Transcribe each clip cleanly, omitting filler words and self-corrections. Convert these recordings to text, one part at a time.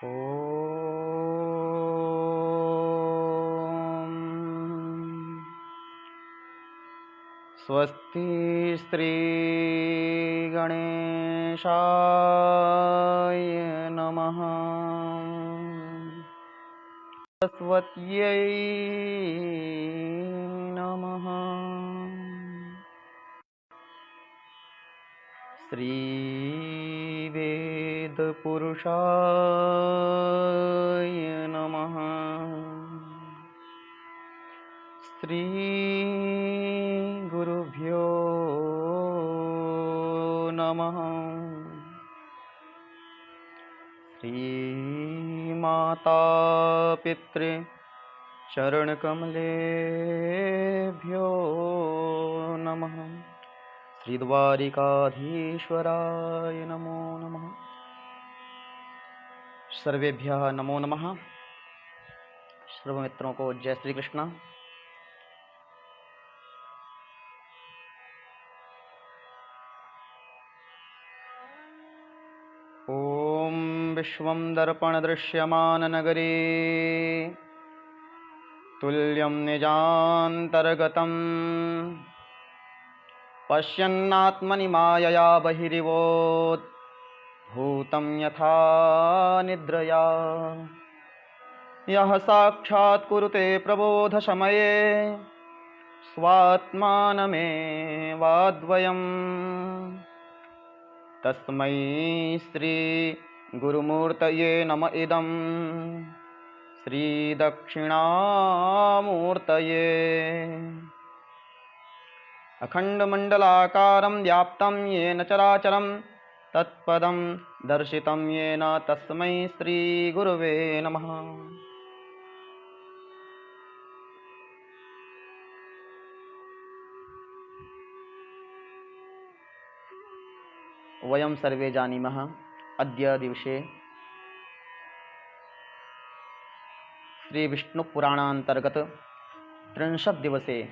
ॐ स्वस्ति स्त्री गणेशाय नमः। सरस्वत्यै नमः। श्रीवेदपुरुषाय नमः। श्रीगुरुभ्यो नमः। श्रीमाता पितृ चरणकमलेभ्यो नमः। श्रीद्वारिकाधीश्वराय नमो नमः। सर्वेभ्यः नमो नमः। सर्वमित्रों को जय श्री कृष्ण। ॐ विश्वं दर्पणदृश्यमाननगरे तुल्यं निजान्तर्गतम् पश्यन्नात्मनि मायया बहिरिवोद्भूतं यथा निद्रया। यः साक्षात् कुरुते प्रबोधसमये स्वात्मानमेवाद्वयम् तस्मै श्री गुरुमूर्तये नम इदं श्री दक्षिणामूर्तये। अखण्डमण्डलाकारं व्याप्तं येन चराचरं तत्पदं दर्शितं येन तस्मै श्री गुरुवे नमः। वयं सर्वे जानीमः अद्य दिवसे श्री विष्णुपुराणान्तर्गत 30 दिवसे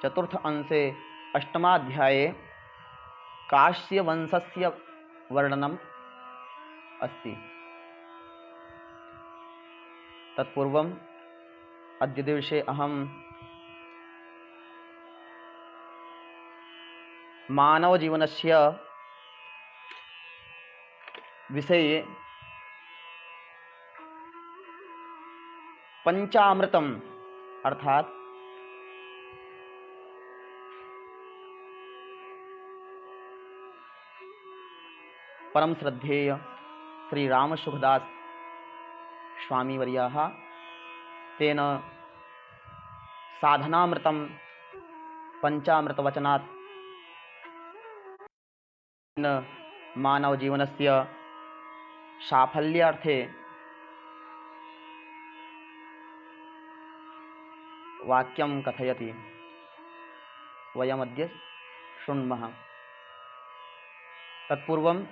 चतुर्थ अंशे अष्टमाध्याये काश्यवंशस्य वर्णनम् अस्ति। तत्पूर्वम् अद्य दिवसे अहं मानवजीवनस्य विषये पंचामृतम् अर्थात परम श्रद्धेय श्री रामसुखदास स्वामी वर्याः तेन साधनामृतं पंचामृतवचनात् मानव जीवनस्य साफल्यार्थे वाक्यं कथयति। वयमद्य शृण्मः। तत्पूर्वं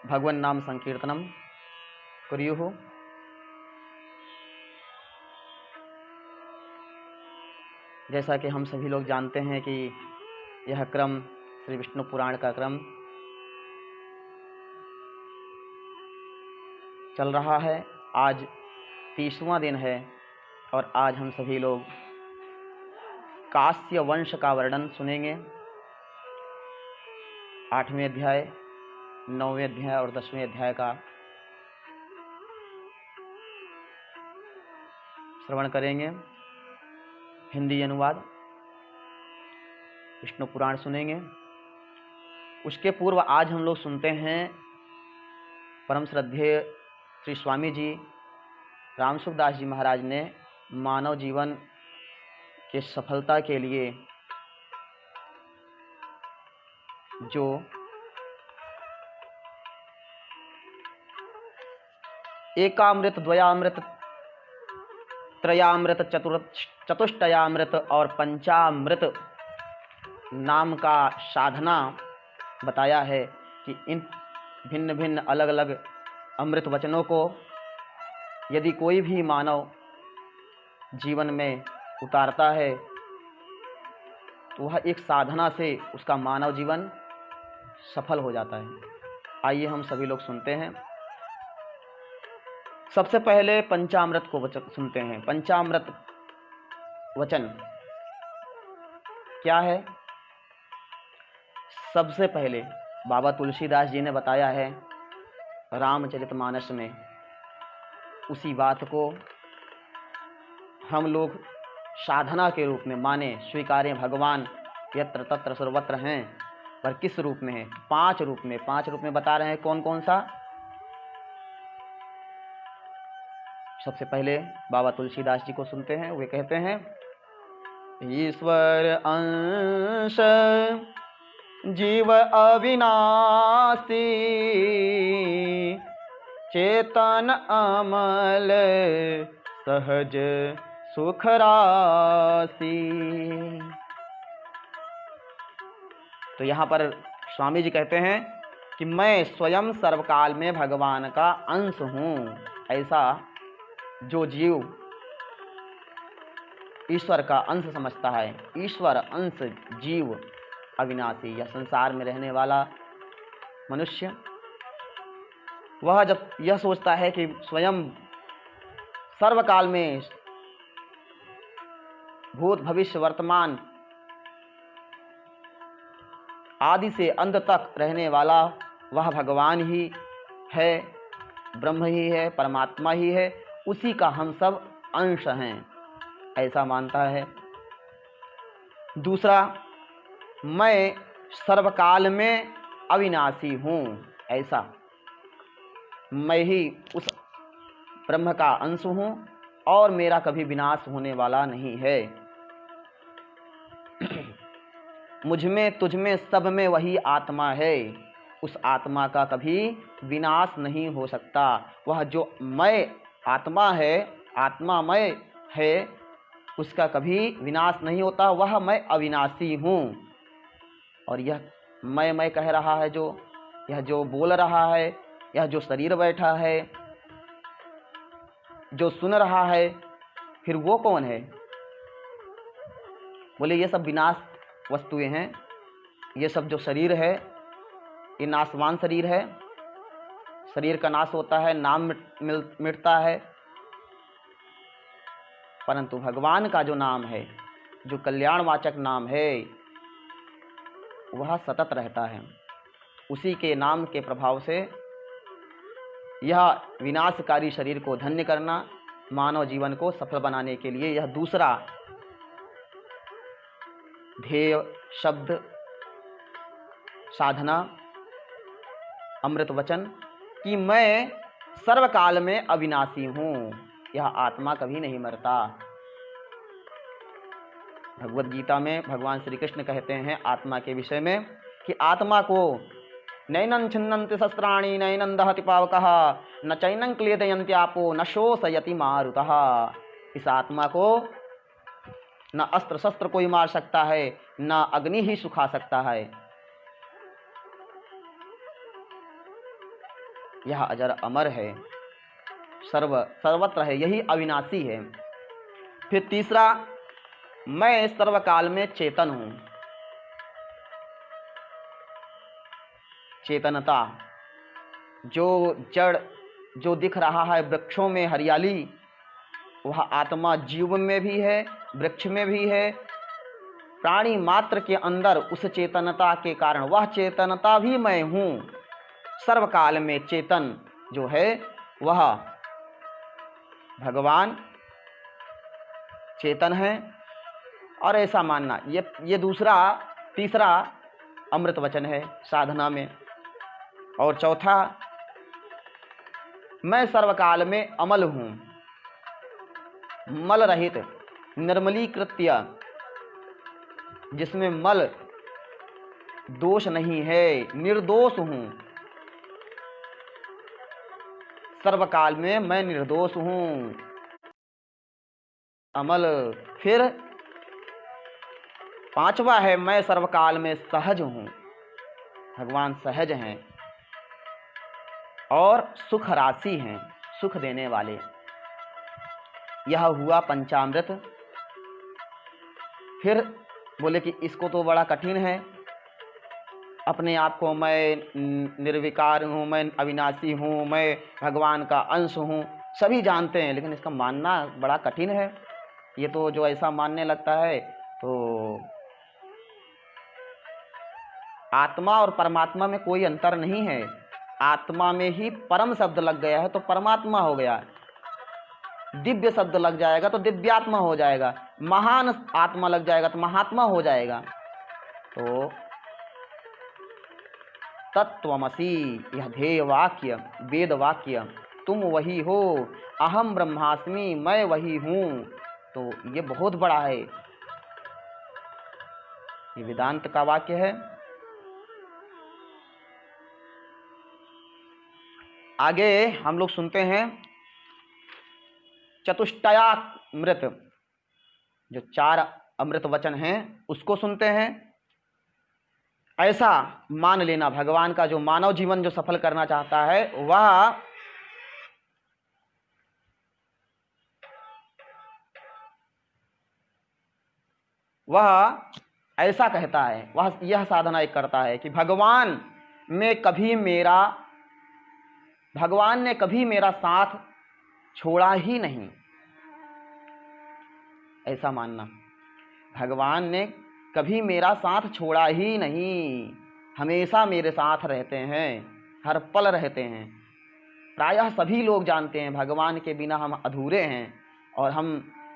भगवन्नाम संकीर्तनं कुर्युः। जैसा कि हम सभी लोग जानते हैं कि यह क्रम श्री विष्णु पुराण का क्रम चल रहा है। आज 30वां दिन है और आज हम सभी लोग काश्य वंश का वर्णन सुनेंगे। 8वें अध्याय, 9वें अध्याय और 10वें अध्याय का श्रवण करेंगे। हिंदी अनुवाद विष्णु पुराण सुनेंगे। उसके पूर्व आज हम लोग सुनते हैं परम श्रद्धेय श्री स्वामी जी रामसुखदास जी महाराज ने मानव जीवन के सफलता के लिए जो एकामृत, द्वयामृत, त्रयामृत, चतुष्टयामृत और पंचामृत नाम का साधना बताया है कि इन भिन्न भिन्न अलग अलग अमृत वचनों को यदि कोई भी मानव जीवन में उतारता है तो वह एक साधना से उसका मानव जीवन सफल हो जाता है। आइए हम सभी लोग सुनते हैं। सबसे पहले पंचामृत को सुनते हैं। पंचामृत वचन क्या है? सबसे पहले बाबा तुलसीदास जी ने बताया है रामचरितमानस में। उसी बात को हम लोग साधना के रूप में माने, स्वीकारें। भगवान यत्र तत्र सर्वत्र हैं, पर किस रूप में है? 5 रूप में। 5 रूप में बता रहे हैं। कौन कौन सा? सबसे पहले बाबा तुलसीदास जी को सुनते हैं। वे कहते हैं, ईश्वर अंश जीव अविनाशी, चेतन अमल सहज सुख राशि। तो यहाँ पर स्वामी जी कहते हैं कि मैं स्वयं सर्वकाल में भगवान का अंश हूँ। ऐसा जो जीव ईश्वर का अंश समझता है, ईश्वर अंश जीव अविनाशी, या संसार में रहने वाला मनुष्य, वह जब यह सोचता है कि स्वयं सर्वकाल में भूत भविष्य वर्तमान आदि से अंत तक रहने वाला वह भगवान ही है, ब्रह्म ही है, परमात्मा ही है, उसी का हम सब अंश हैं, ऐसा मानता है। दूसरा, मैं सर्वकाल में अविनाशी हूँ, ऐसा मैं ही उस ब्रह्म का अंश हूँ और मेरा कभी विनाश होने वाला नहीं है। मुझ में, तुझ में, सब में वही आत्मा है, उस आत्मा का कभी विनाश नहीं हो सकता। वह जो मैं आत्मा है, आत्मामय है, उसका कभी विनाश नहीं होता। वह मैं अविनाशी हूँ। और यह मैं कह रहा है, जो यह जो बोल रहा है, यह जो शरीर बैठा है, जो सुन रहा है, फिर वो कौन है? बोले ये सब विनाश वस्तुएं हैं। ये सब जो शरीर है, ये नाशवान शरीर है। शरीर का नाश होता है, नाम मिटता है, परंतु भगवान का जो नाम है, जो कल्याणवाचक नाम है, वह सतत रहता है। उसी के नाम के प्रभाव से यह विनाशकारी शरीर को धन्य करना, मानव जीवन को सफल बनाने के लिए यह दूसरा ध्येय शब्द साधना अमृत वचन कि मैं सर्वकाल में अविनाशी हूँ, यह आत्मा कभी नहीं मरता। भगवद गीता में भगवान श्री कृष्ण कहते हैं आत्मा के विषय में कि आत्मा को नैनं छिन्नन्ति शस्त्राणि नैनं दहति पावकः न चैनं क्लेदयन्त्यापो न शोषयति मारुतः। इस आत्मा को न अस्त्र शस्त्र कोई मार सकता है, न अग्नि ही सुखा सकता है। यह अजर अमर है, सर्वत्र है, यही अविनाशी है। फिर तीसरा, मैं सर्वकाल में चेतन हूँ। चेतनता, जो जड़ जो दिख रहा है, वृक्षों में हरियाली, वह आत्मा जीव में भी है, वृक्ष में भी है, प्राणी मात्र के अंदर उस चेतनता के कारण वह चेतनता भी मैं हूँ। सर्वकाल में चेतन जो है वह भगवान चेतन है, और ऐसा मानना, ये तीसरा अमृत वचन है साधना में। और चौथा, मैं सर्वकाल में अमल हूँ, मल रहित, निर्मलीकृत्य, जिसमें मल दोष नहीं है, निर्दोष हूँ। सर्वकाल में मैं निर्दोष हूँ, अमल। फिर पांचवा है, मैं सर्वकाल में सहज हूँ। भगवान सहज हैं और सुख राशि हैं, सुख देने वाले। यह हुआ पंचामृत। फिर बोले कि इसको तो बड़ा कठिन है, अपने आप को मैं निर्विकार हूँ, मैं अविनाशी हूँ, मैं भगवान का अंश हूँ, सभी जानते हैं, लेकिन इसका मानना बड़ा कठिन है। ये तो जो ऐसा मानने लगता है तो आत्मा और परमात्मा में कोई अंतर नहीं है। आत्मा में ही परम शब्द लग गया है तो परमात्मा हो गया, दिव्य शब्द लग जाएगा तो दिव्यात्मा हो जाएगा, महान आत्मा लग जाएगा तो महात्मा हो जाएगा। तो तत्त्वमसि, यह ध्येय वाक्य, वेद वाक्य, तुम वही हो, अहम ब्रह्मास्मि, मैं वही हूँ, तो ये बहुत बड़ा है। ये वेदांत का वाक्य है। आगे हम लोग सुनते हैं चतुष्टयामृत, जो 4 अमृत वचन हैं उसको सुनते हैं। ऐसा मान लेना, भगवान का जो मानव जीवन जो सफल करना चाहता है वह ऐसा कहता है, वह यह साधना एक करता है कि भगवान ने कभी मेरा साथ छोड़ा ही नहीं। ऐसा मानना, भगवान ने कभी मेरा साथ छोड़ा ही नहीं, हमेशा मेरे साथ रहते हैं, हर पल रहते हैं। प्रायः सभी लोग जानते हैं भगवान के बिना हम अधूरे हैं, और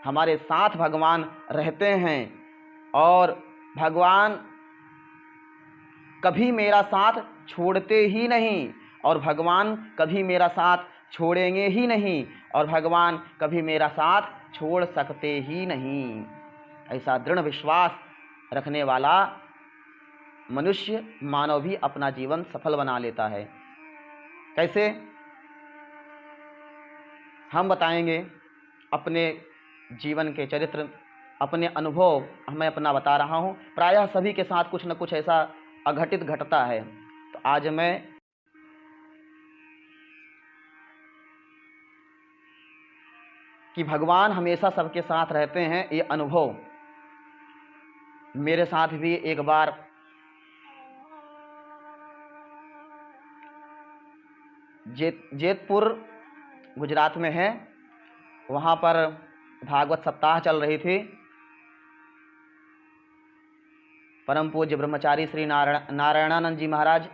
हमारे साथ भगवान रहते हैं, और भगवान कभी मेरा साथ छोड़ते ही नहीं, और भगवान कभी मेरा साथ छोड़ेंगे ही नहीं, और भगवान कभी मेरा साथ छोड़ सकते ही नहीं। ऐसा दृढ़ विश्वास रखने वाला मनुष्य, मानव भी अपना जीवन सफल बना लेता है। कैसे? हम बताएंगे अपने जीवन के चरित्र, अपने अनुभव मैं अपना बता रहा हूँ। प्रायः सभी के साथ कुछ न कुछ ऐसा अघटित घटता है। तो आज मैं कि भगवान हमेशा सबके साथ रहते हैं, ये अनुभव मेरे साथ भी एक बार जेतपुर गुजरात में है, वहाँ पर भागवत सप्ताह चल रही थी। परम पूज्य ब्रह्मचारी श्री नारायणानंद जी महाराज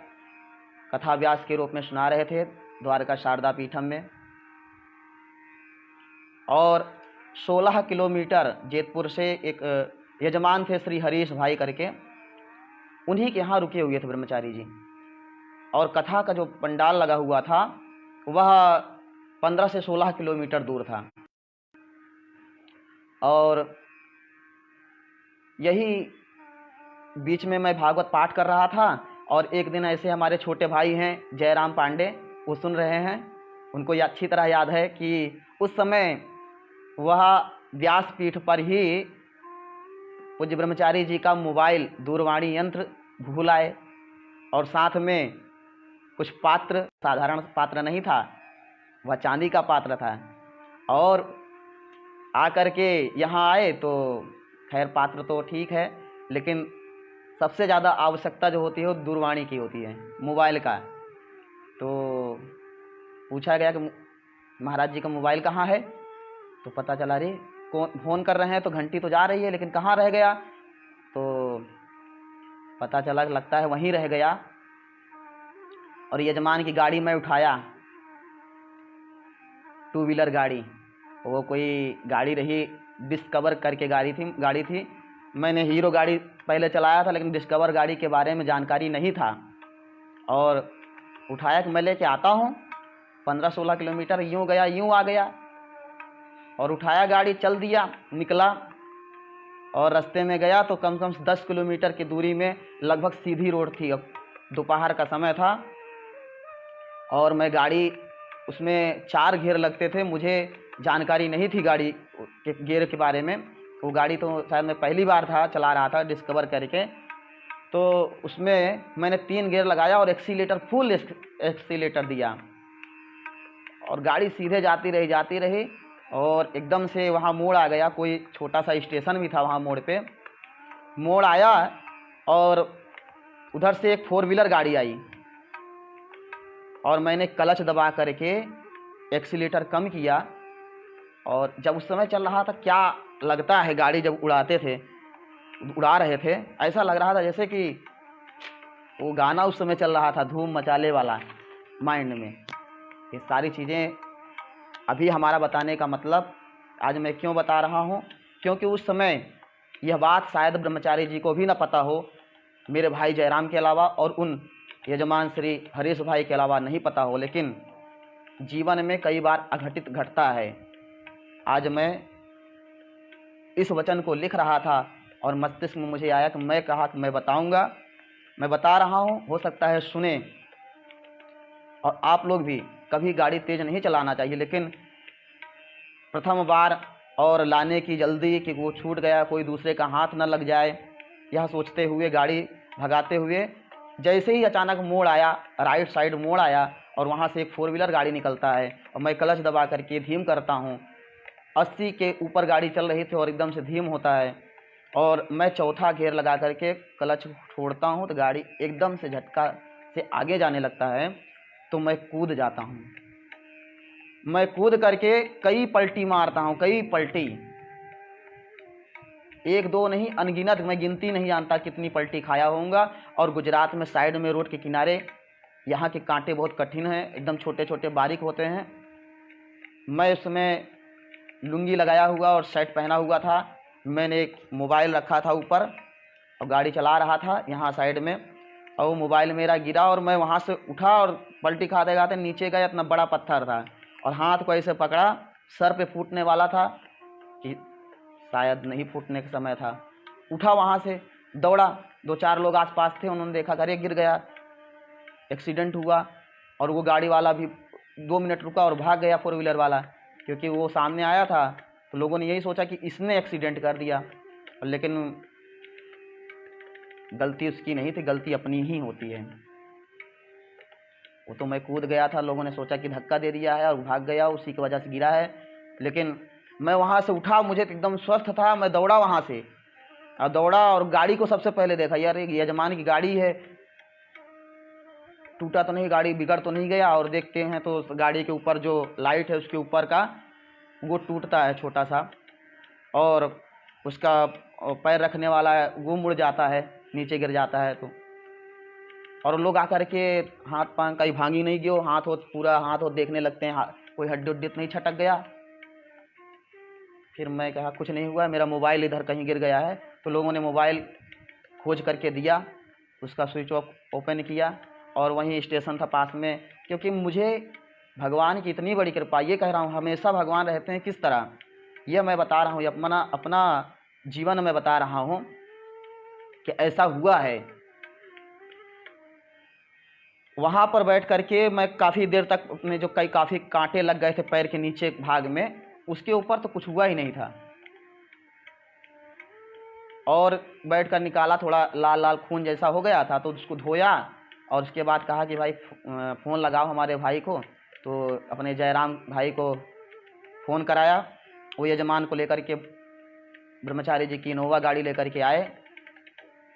कथा व्यास के रूप में सुना रहे थे द्वारका शारदा पीठम में, और 16 किलोमीटर जेतपुर से एक यजमान थे श्री हरीश भाई करके, उन्हीं के यहाँ रुके हुए थे ब्रह्मचारी जी, और कथा का जो पंडाल लगा हुआ था वह 15 से 16 किलोमीटर दूर था। और यही बीच में मैं भागवत पाठ कर रहा था, और एक दिन ऐसे हमारे छोटे भाई हैं जयराम पांडे, वो सुन रहे हैं। उनको ये अच्छी तरह याद है कि उस समय वह व्यासपीठ पर ही पूज्य ब्रह्मचारी जी का मोबाइल दूरवाणी यंत्र भूल आए, और साथ में कुछ पात्र, साधारण पात्र नहीं था, वह चांदी का पात्र था, और आकर के यहाँ आए तो खैर पात्र तो ठीक है, लेकिन सबसे ज़्यादा आवश्यकता जो होती है वो दूरवाणी की होती है, मोबाइल का। तो पूछा गया कि महाराज जी का मोबाइल कहाँ है? तो पता चला रे कौन फ़ोन कर रहे हैं, तो घंटी तो जा रही है लेकिन कहाँ रह गया? तो पता चला लगता है वहीं रह गया। और यजमान की गाड़ी में उठाया, 2 व्हीलर गाड़ी, वो कोई गाड़ी रही, डिस्कवर करके गाड़ी थी। मैंने हीरो गाड़ी पहले चलाया था, लेकिन डिस्कवर गाड़ी के बारे में जानकारी नहीं था, और उठाया कि मैं लेके आता हूँ। 15-16 किलोमीटर यूँ गया यूँ आ गया, और उठाया गाड़ी, चल दिया, निकला, और रास्ते में गया तो कम से कम 10 किलोमीटर की दूरी में लगभग सीधी रोड थी। अब दोपहर का समय था, और मैं गाड़ी, उसमें 4 गियर लगते थे, मुझे जानकारी नहीं थी गाड़ी के गियर के बारे में। वो गाड़ी तो शायद मैं पहली बार चला रहा था डिस्कवर करके, तो उसमें मैंने 3 गियर लगाया और एक्सीलेटर, फुल एक्सीलेटर दिया, और गाड़ी सीधे जाती रही, और एकदम से वहाँ मोड़ आ गया। कोई छोटा सा स्टेशन भी था वहाँ मोड़ पे, मोड़ आया और उधर से एक 4 व्हीलर गाड़ी आई और मैंने क्लच दबा करके एक्सीलेटर कम किया। और जब उस समय चल रहा था, क्या लगता है गाड़ी जब उड़ा रहे थे, ऐसा लग रहा था जैसे कि वो गाना उस समय चल रहा था, धूम मचाले वाला, माइंड में। ये सारी चीज़ें अभी हमारा बताने का मतलब आज मैं क्यों बता रहा हूँ, क्योंकि उस समय यह बात शायद ब्रह्मचारी जी को भी ना पता हो, मेरे भाई जयराम के अलावा और उन यजमान श्री हरीश भाई के अलावा नहीं पता हो, लेकिन जीवन में कई बार अघटित घटता है। आज मैं इस वचन को लिख रहा था और मस्तिष्क में मुझे आया कि मैं कहा कि मैं बताऊंगा, मैं बता रहा हूँ, हो सकता है सुने। और आप लोग भी कभी गाड़ी तेज़ नहीं चलाना चाहिए, लेकिन प्रथम बार और लाने की जल्दी कि वो छूट गया, कोई दूसरे का हाथ न लग जाए, यह सोचते हुए गाड़ी भगाते हुए जैसे ही अचानक मोड़ आया, राइट साइड मोड़ आया और वहाँ से एक 4 व्हीलर गाड़ी निकलता है और मैं क्लच दबा करके धीम करता हूँ। 80 के ऊपर गाड़ी चल रही थी और एकदम से धीम होता है और मैं चौथा गियर लगा करके क्लच छोड़ता हूँ तो गाड़ी एकदम से झटका से आगे जाने लगता है। तो मैं कूद जाता हूँ, मैं कूद करके कई पलटी मारता हूँ, कई पलटी, 1-2 नहीं, अनगिनत, मैं गिनती नहीं जानता कितनी पलटी खाया होऊंगा। और गुजरात में साइड में रोड के किनारे यहाँ के कांटे बहुत कठिन हैं, एकदम छोटे छोटे बारीक होते हैं। मैं उसमें लुंगी लगाया हुआ और शर्ट पहना हुआ था, मैंने एक मोबाइल रखा था ऊपर और गाड़ी चला रहा था यहाँ साइड में, और वो मोबाइल मेरा गिरा और मैं वहाँ से उठा और पलटी खाते खाते नीचे गया। इतना बड़ा पत्थर था और हाथ को ऐसे पकड़ा, सर पे फूटने वाला था कि शायद नहीं फूटने का समय था। उठा वहाँ से, दौड़ा, 2-4 लोग आसपास थे, उन्होंने देखा अरे गिर गया, एक्सीडेंट हुआ। और वो गाड़ी वाला भी 2 मिनट रुका और भाग गया, 4 व्हीलर वाला, क्योंकि वो सामने आया था तो लोगों ने यही सोचा कि इसने एक्सीडेंट कर दिया, लेकिन गलती उसकी नहीं थी, गलती अपनी ही होती है। वो तो मैं कूद गया था, लोगों ने सोचा कि धक्का दे दिया है और भाग गया, उसी की वजह से गिरा है। लेकिन मैं वहाँ से उठा, मुझे तो एकदम स्वस्थ था, मैं दौड़ा वहाँ से और दौड़ा और गाड़ी को सबसे पहले देखा, यार एक यजमान की गाड़ी है, टूटा तो नहीं, गाड़ी बिगड़ तो नहीं गया। और देखते हैं तो गाड़ी के ऊपर जो लाइट है उसके ऊपर का वो टूटता है छोटा सा, और उसका पैर रखने वाला है वो मुड़ जाता है, नीचे गिर जाता है। तो और लोग आकर के हाथ पांव कहीं भांगी नहीं गयो, हाथ हो पूरा हाथ हो देखने लगते हैं, कोई हड्डी उड्डी तो नहीं छटक गया। फिर मैं कहा कुछ नहीं हुआ, मेरा मोबाइल इधर कहीं गिर गया है। तो लोगों ने मोबाइल खोज करके दिया, उसका स्विच ऑफ ओपन किया और वहीं स्टेशन था पास में। क्योंकि मुझे भगवान की इतनी बड़ी कृपा, ये कह रहा हूँ हमेशा भगवान रहते हैं किस तरह, यह मैं बता रहा हूँ, अपना जीवन में बता रहा हूँ कि ऐसा हुआ है। वहाँ पर बैठ करके मैं काफ़ी देर तक अपने जो काफ़ी कांटे लग गए थे पैर के नीचे भाग में, उसके ऊपर तो कुछ हुआ ही नहीं था। और बैठ कर निकाला, थोड़ा लाल लाल खून जैसा हो गया था, तो उसको धोया और उसके बाद कहा कि भाई फ़ोन लगाओ हमारे भाई को। तो अपने जयराम भाई को फ़ोन कराया, वो यजमान को लेकर के ब्रह्मचारी जी की इनोवा गाड़ी लेकर के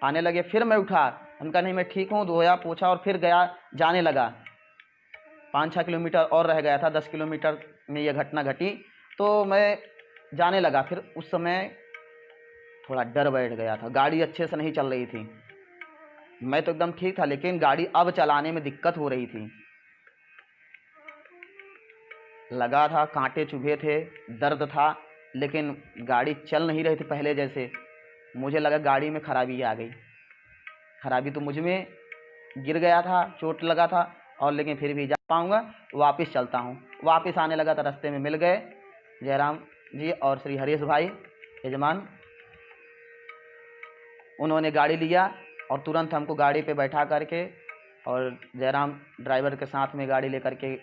आने लगे। फिर मैं उठा, उनका नहीं मैं ठीक हूँ, धोया पोछा और फिर गया, जाने लगा। 5-6 किलोमीटर और रह गया था, 10 किलोमीटर में यह घटना घटी। तो मैं जाने लगा। फिर उस समय थोड़ा डर बैठ गया था, गाड़ी अच्छे से नहीं चल रही थी, मैं तो एकदम ठीक था, लेकिन गाड़ी अब चलाने में दिक्कत हो रही थी। लगा था कांटे चुभे थे, दर्द था, लेकिन गाड़ी चल नहीं रही थी पहले जैसे। मुझे लगा गाड़ी में खराबी आ गई। खराबी तो मुझ में, गिर गया था, चोट लगा था, और लेकिन फिर भी जा पाऊँगा, वापस चलता हूँ। वापस आने लगा तो रास्ते में मिल गए जयराम जी और श्री हरीश भाई यजमान। उन्होंने गाड़ी लिया और तुरंत हमको गाड़ी पे बैठा करके और जयराम ड्राइवर के साथ में गाड़ी लेकर के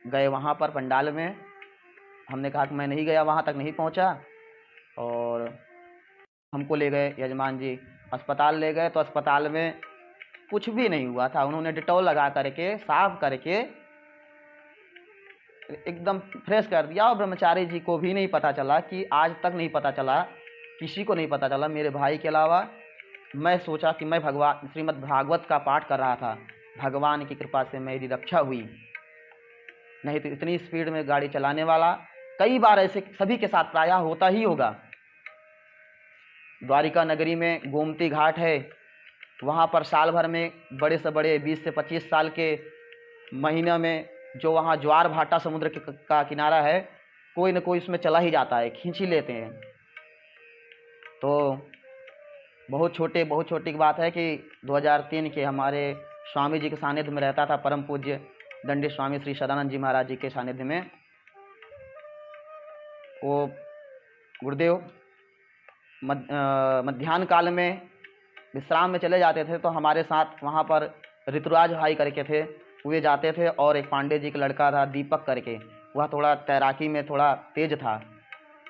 गए वहाँ पर पंडाल में। हमने कहा कि मैं नहीं गया, वहाँ तक नहीं पहुँचा, और हमको ले गए यजमान जी, अस्पताल ले गए। तो अस्पताल में कुछ भी नहीं हुआ था, उन्होंने डिटॉल लगा करके साफ करके एकदम फ्रेश कर दिया। और ब्रह्मचारी जी को भी नहीं पता चला, कि आज तक नहीं पता चला, किसी को नहीं पता चला मेरे भाई के अलावा मैं सोचा कि मैं भगवान श्रीमद् भागवत का पाठ कर रहा था, भगवान की कृपा से मेरी रक्षा हुई। नहीं तो इतनी स्पीड में गाड़ी चलाने वाला कई बार ऐसे सभी के साथ प्रायः होता ही होगा। द्वारिका नगरी में गोमती घाट है, वहाँ पर साल भर में बड़े से बड़े 20 से 25 साल के महीने में जो वहाँ ज्वार भाटा समुद्र का किनारा है, कोई न कोई उसमें चला ही जाता है, खींच ही लेते हैं। तो बहुत छोटी की बात है कि 2003 के हमारे स्वामी जी के सानिध्य में रहता था परम पूज्य दंडी स्वामी श्री सदानंद जी महाराज जी के सानिध्य में। वो गुरुदेव मध्याह्न काल में विश्राम में चले जाते थे, तो हमारे साथ वहाँ पर ऋतुराज भाई करके थे, वे जाते थे, और एक पांडे जी का लड़का था दीपक करके, वह थोड़ा तैराकी में थोड़ा तेज था,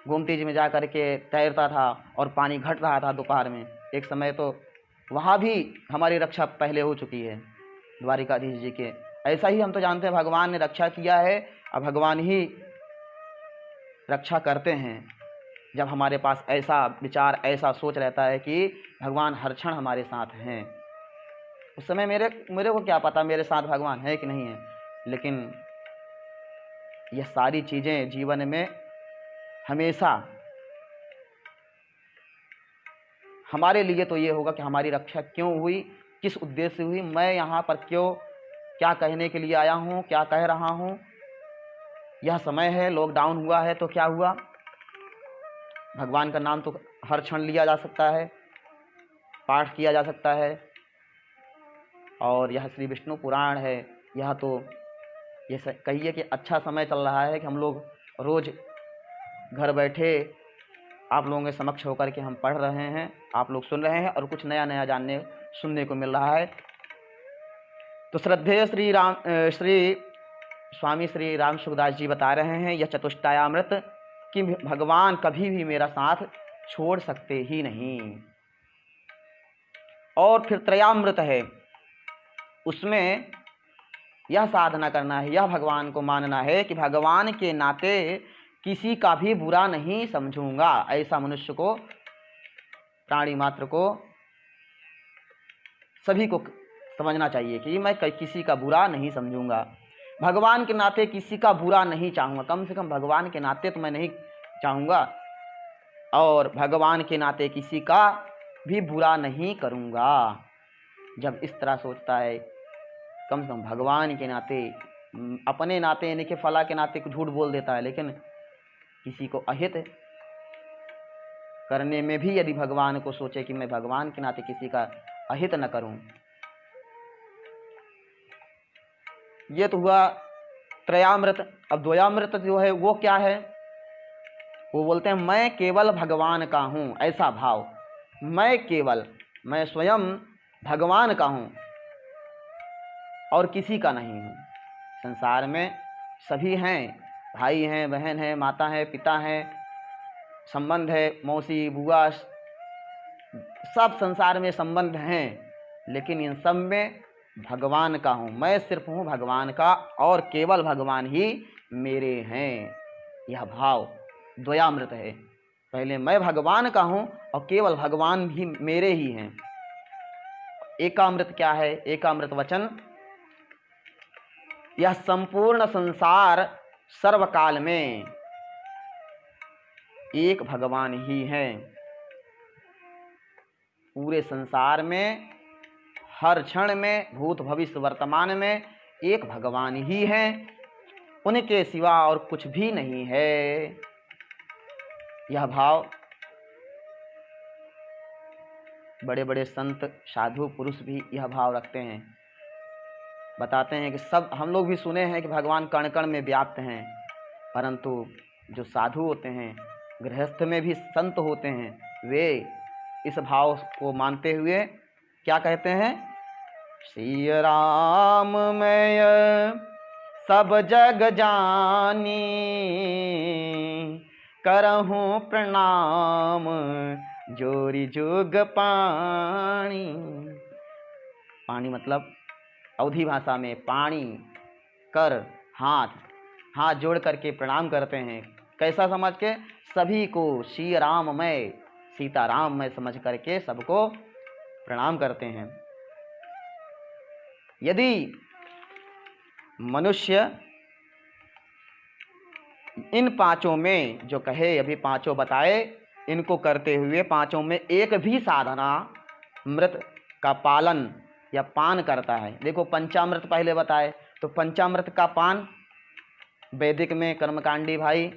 गोमती जी में जा कर के तैरता था, और पानी घट रहा था दोपहर में एक समय, तो वहाँ भी हमारी रक्षा पहले हो चुकी है द्वारिकाधीश जी के। ऐसा ही हम तो जानते हैं भगवान ने रक्षा किया है, और भगवान ही रक्षा करते हैं। जब हमारे पास ऐसा विचार, ऐसा सोच रहता है कि भगवान हर क्षण हमारे साथ हैं, उस समय मेरे को क्या पता मेरे साथ भगवान है कि नहीं है, लेकिन यह सारी चीज़ें जीवन में हमेशा हमारे लिए तो ये होगा कि हमारी रक्षा क्यों हुई, किस उद्देश्य से हुई, मैं यहाँ पर क्यों, क्या कहने के लिए आया हूँ, क्या कह रहा हूँ। यह समय है, लॉकडाउन हुआ है तो क्या हुआ, भगवान का नाम तो हर क्षण लिया जा सकता है, पाठ किया जा सकता है, और यह श्री विष्णु पुराण है, यह तो ये कहिए कि अच्छा समय चल रहा है कि हम लोग रोज़ घर बैठे आप लोगों के समक्ष होकर के हम पढ़ रहे हैं, आप लोग सुन रहे हैं, और कुछ नया नया जानने सुनने को मिल रहा है। तो श्रद्धेय श्री स्वामी श्री राम सुखदास जी बता रहे हैं, यह चतुष्टयामृत कि भगवान कभी भी मेरा साथ छोड़ सकते ही नहीं। और फिर त्रयामृत है, उसमें यह साधना करना है, यह भगवान को मानना है कि भगवान के नाते किसी का भी बुरा नहीं समझूंगा। ऐसा मनुष्य को, प्राणी मात्र को, सभी को समझना चाहिए कि मैं किसी का बुरा नहीं समझूंगा, भगवान के नाते किसी का बुरा नहीं चाहूँगा, कम से कम भगवान के नाते तो मैं नहीं चाहूँगा, और भगवान के नाते किसी का भी बुरा नहीं करूँगा। जब इस तरह सोचता है, कम से कम भगवान के नाते, अपने नाते यानी कि फला के नाते कुछ झूठ बोल देता है, लेकिन किसी को अहित करने में भी यदि भगवान को सोचे कि मैं भगवान के नाते किसी का अहित न करूं। ये तो हुआ त्रयामृत। अब द्वयामृत जो है वो क्या है, वो बोलते हैं मैं केवल भगवान का हूं, ऐसा भाव, मैं स्वयं भगवान का हूं और किसी का नहीं हूं। संसार में सभी हैं, भाई हैं, बहन हैं, माता हैं, पिता हैं, संबंध है, मौसी बुआ, सब संसार में संबंध हैं, लेकिन इन सब में भगवान का हूँ, मैं सिर्फ हूँ भगवान का, और केवल भगवान ही मेरे हैं। यह भाव द्वयामृत है, पहले मैं भगवान का हूँ और केवल भगवान भी मेरे ही हैं। एकामृत क्या है, एकामृत वचन, यह संपूर्ण संसार सर्वकाल में एक भगवान ही है। पूरे संसार में हर क्षण में, भूत भविष्य वर्तमान में एक भगवान ही है, उनके सिवा और कुछ भी नहीं है। यह भाव बड़े बड़े संत साधु पुरुष भी यह भाव रखते हैं, बताते हैं कि सब हम लोग भी सुने हैं कि भगवान कण कण में व्याप्त हैं, परंतु जो साधु होते हैं, गृहस्थ में भी संत होते हैं, वे इस भाव को मानते हुए क्या कहते हैं, श्री राम मैं सब जग जानी, करहूँ प्रणाम जोरी जुग पानी। पानी मतलब अवधी भाषा में पानी, कर, हाथ जोड़ करके प्रणाम करते हैं। कैसा समझ के, सभी को श्री राम मैं, सीताराम मैं समझ करके सबको प्रणाम करते हैं। यदि मनुष्य इन पांचों में जो कहे, अभी पांचों बताए, इनको करते हुए पांचों में एक भी साधना मृत का पालन या पान करता है। देखो पंचामृत पहले बताए, तो पंचामृत का पान वैदिक में कर्मकांडी भाई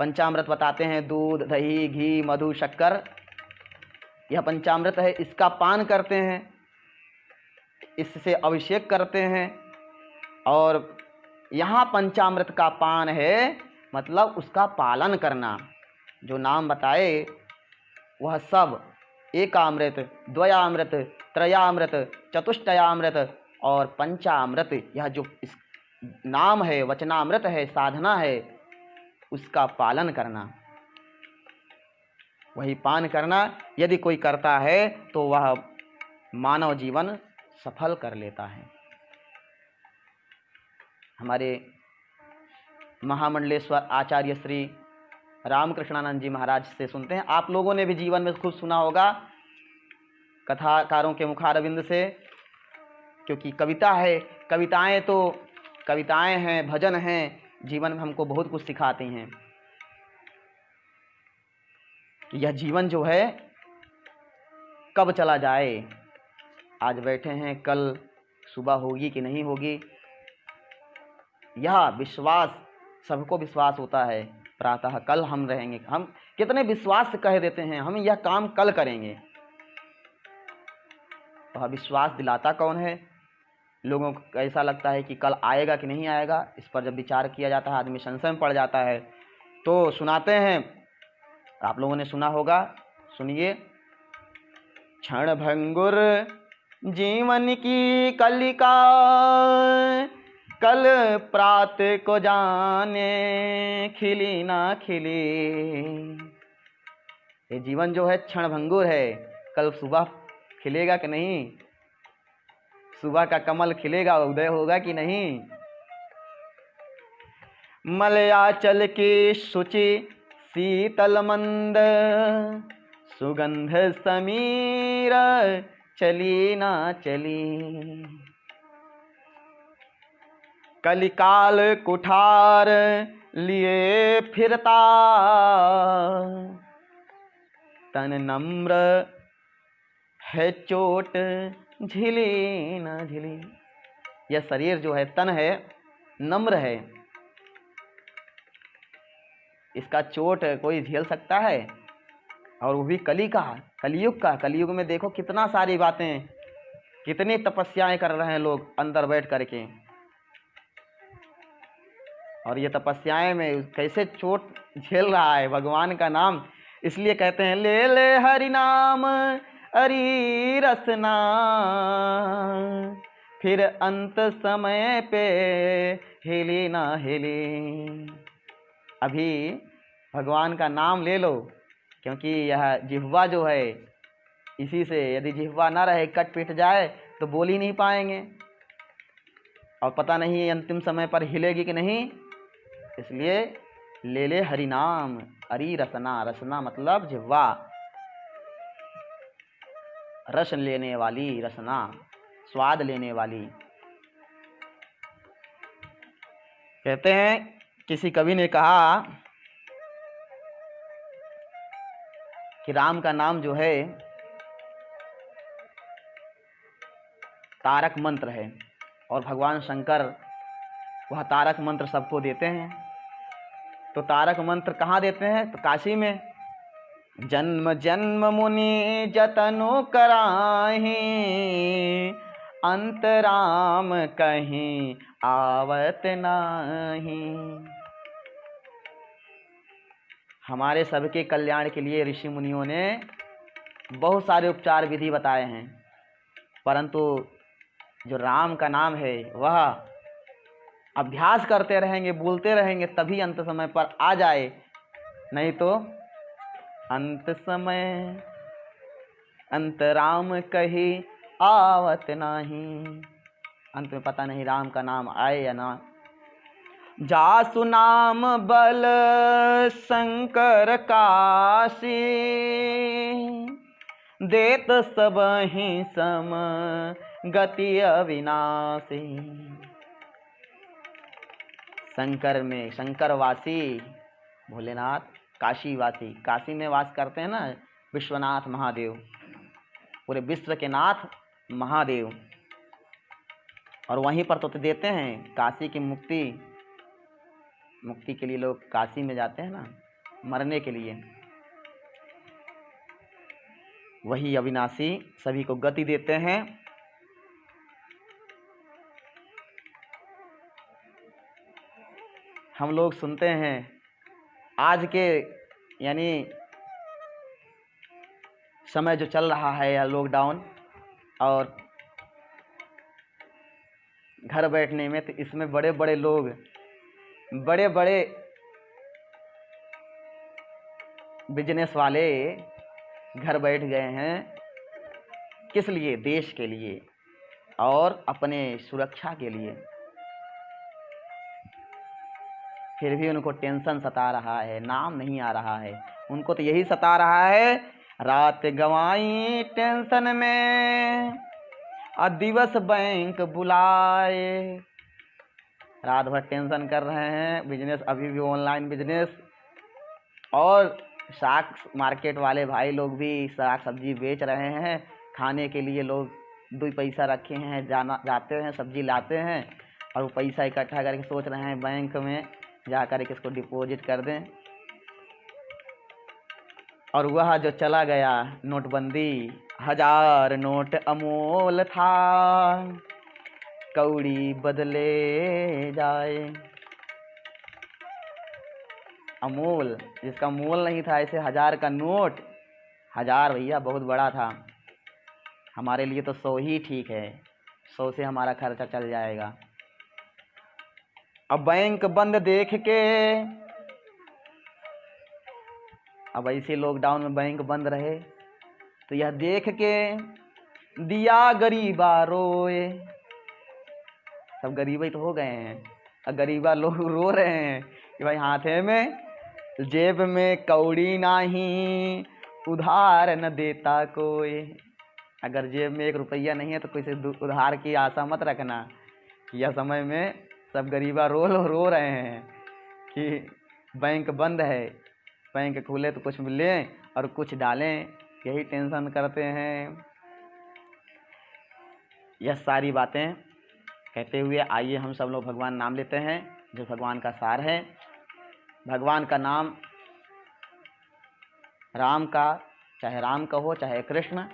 पंचामृत बताते हैं, दूध, दही, घी, मधु, शक्कर, यह पंचामृत है। इसका पान करते हैं, इससे अभिषेक करते हैं। और यहाँ पंचामृत का पान है मतलब उसका पालन करना। जो नाम बताए वह सब एकामृत, द्वयामृत, त्रयामृत, चतुष्टयामृत और पंचामृत, यह जो इस नाम है, वचनामृत है, साधना है, उसका पालन करना, वही पान करना। यदि कोई करता है तो वह मानव जीवन सफल कर लेता है। हमारे महामंडलेश्वर आचार्य श्री रामकृष्णानंद जी महाराज से सुनते हैं। आप लोगों ने भी जीवन में खूब सुना होगा कथाकारों के मुखारविंद से, क्योंकि कविता है, कविताएं हैं, भजन हैं, जीवन में हमको बहुत कुछ सिखाती हैं। यह जीवन जो है कब चला जाए, आज बैठे हैं, कल सुबह होगी कि नहीं होगी, यह विश्वास सबको विश्वास होता है, प्रातः कल हम रहेंगे। हम कितने विश्वास से कह देते हैं हम यह काम कल करेंगे। वह विश्वास दिलाता कौन है? लोगों को ऐसा लगता है कि कल आएगा कि नहीं आएगा, इस पर जब विचार किया जाता है आदमी संशय में पड़ जाता है। तो सुनाते हैं, आप लोगों ने सुना होगा, सुनिए। क्षण भंगुर जीवन की कलिका, कल प्रात को जाने खिली ना खिली। ये जीवन जो है क्षण भंगुर है, कल सुबह खिलेगा कि नहीं, सुबह का कमल खिलेगा, उदय होगा कि नहीं। मलयाचल की शुचि शीतल मंद, सुगंध समीर चली ना चली। कलिकाल कुठार लिए फिरता, तन नम्र है चोट झिली ना झिली। यह शरीर जो है, तन है, नम्र है, इसका चोट कोई झेल सकता है? और वो भी कलियुग का। कलियुग में देखो कितना सारी बातें, कितनी तपस्याएं कर रहे हैं लोग अंदर बैठ करके, और ये तपस्याएं में कैसे चोट झेल रहा है भगवान का नाम। इसलिए कहते हैं ले ले हरि नाम अरी रसना, फिर अंत समय पे हिली ना हिली। अभी भगवान का नाम ले लो, क्योंकि यह जिह्वा जो है, इसी से यदि जिह्वा ना रहे, कट पिट जाए तो बोल ही नहीं पाएंगे, और पता नहीं अंतिम समय पर हिलेगी कि नहीं। इसलिए ले ले हरि नाम अरी रसना। रसना मतलब जिह्वा, रस लेने वाली, रसना स्वाद लेने वाली। कहते हैं, किसी कवि ने कहा कि राम का नाम जो है तारक मंत्र है, और भगवान शंकर वह तारक मंत्र सबको देते हैं। तो तारक मंत्र कहाँ देते हैं? तो काशी में। जन्म जन्म मुनि जतनु कराही, अंतराम कहीं आवत नाही। हमारे सबके कल्याण के लिए ऋषि मुनियों ने बहुत सारे उपचार विधि बताए हैं, परंतु जो राम का नाम है वह अभ्यास करते रहेंगे, बोलते रहेंगे, तभी अंत समय पर आ जाए, नहीं तो अंत समय अंतराम कही आवत नहीं। अंत में पता नहीं राम का नाम आए या ना। जासु नाम बल शंकर काशी, देत सब ही सम गति अविनाशी। शंकर में शंकरवासी भोलेनाथ, काशीवासी, काशी में वास करते हैं ना विश्वनाथ महादेव, पूरे विश्व के नाथ महादेव, और वहीं पर तो देते हैं काशी की मुक्ति के लिए लोग काशी में जाते हैं ना मरने के लिए। वही अविनाशी सभी को गति देते हैं। हम लोग सुनते हैं आज के यानी समय जो चल रहा है या लॉकडाउन और घर बैठने में, तो इसमें बड़े बड़े लोग बड़े बड़े बिजनेस वाले घर बैठ गए हैं। किस लिए? देश के लिए और अपने सुरक्षा के लिए। फिर भी उनको टेंशन सता रहा है, नाम नहीं आ रहा है। उनको तो यही सता रहा है, रात गंवाई टेंशन में और दिवस बैंक बुलाए। रात भर टेंशन कर रहे हैं, बिजनेस अभी भी ऑनलाइन बिजनेस, और साग मार्केट वाले भाई लोग भी साग सब्जी बेच रहे हैं। खाने के लिए लोग 2 पैसा रखे हैं, जाते हैं सब्जी लाते हैं और वो पैसा इकट्ठा करके सोच रहे हैं बैंक में जा कर के इसको डिपॉजिट कर दें। और वह जो चला गया नोटबंदी, 1000 नोट अमोल था, कौड़ी बदले जाए। अमोल, जिसका मोल नहीं था, ऐसे 1000 का नोट। 1000 भैया बहुत बड़ा था, हमारे लिए तो 100 ही ठीक है, 100 से हमारा खर्चा चल जाएगा। अब बैंक बंद देख के, अब ऐसे लॉकडाउन में बैंक बंद रहे तो यह देख के दिया गरीबा रोए। सब गरीब ही तो हो गए हैं, अब गरीबा लोग रो रहे हैं कि भाई हाथे में जेब में कौड़ी नहीं, उधार न देता कोई। अगर जेब में 1 रुपया नहीं है तो किसी उधार की आशा मत रखना। यह समय में सब गरीबा रो रहे हैं कि बैंक बंद है, बैंक खुले तो कुछ लें और कुछ डालें, यही टेंशन करते हैं। यह सारी बातें कहते हुए आइए हम सब लोग भगवान नाम लेते हैं, जो भगवान का सार है। भगवान का नाम राम का, चाहे राम कहो, चाहे कृष्ण,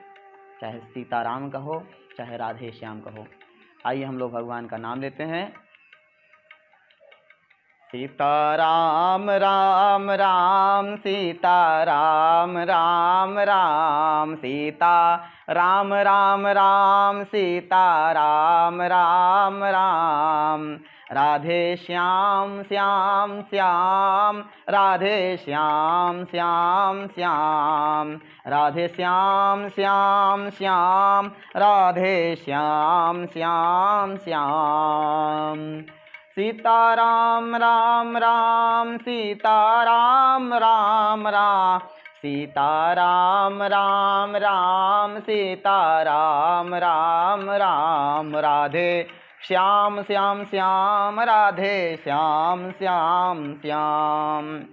चाहे सीताराम कहो, चाहे राधे श्याम कहो। आइए हम लोग भगवान का नाम लेते हैं। सीताराम राम राम, सीताराम राम राम, सीता राम राम राम, सीताराम राम राम, राधे श्याम श्याम श्याम, राधे श्याम श्याम श्याम, राधे श्याम श्याम श्याम, राधे श्याम श्याम श्याम। सीताराम राम राम, सीताराम राम राम, सीताराम राम राम, सीताराम राम राम, राधे श्याम श्याम श्याम, राधे श्याम श्याम श्याम।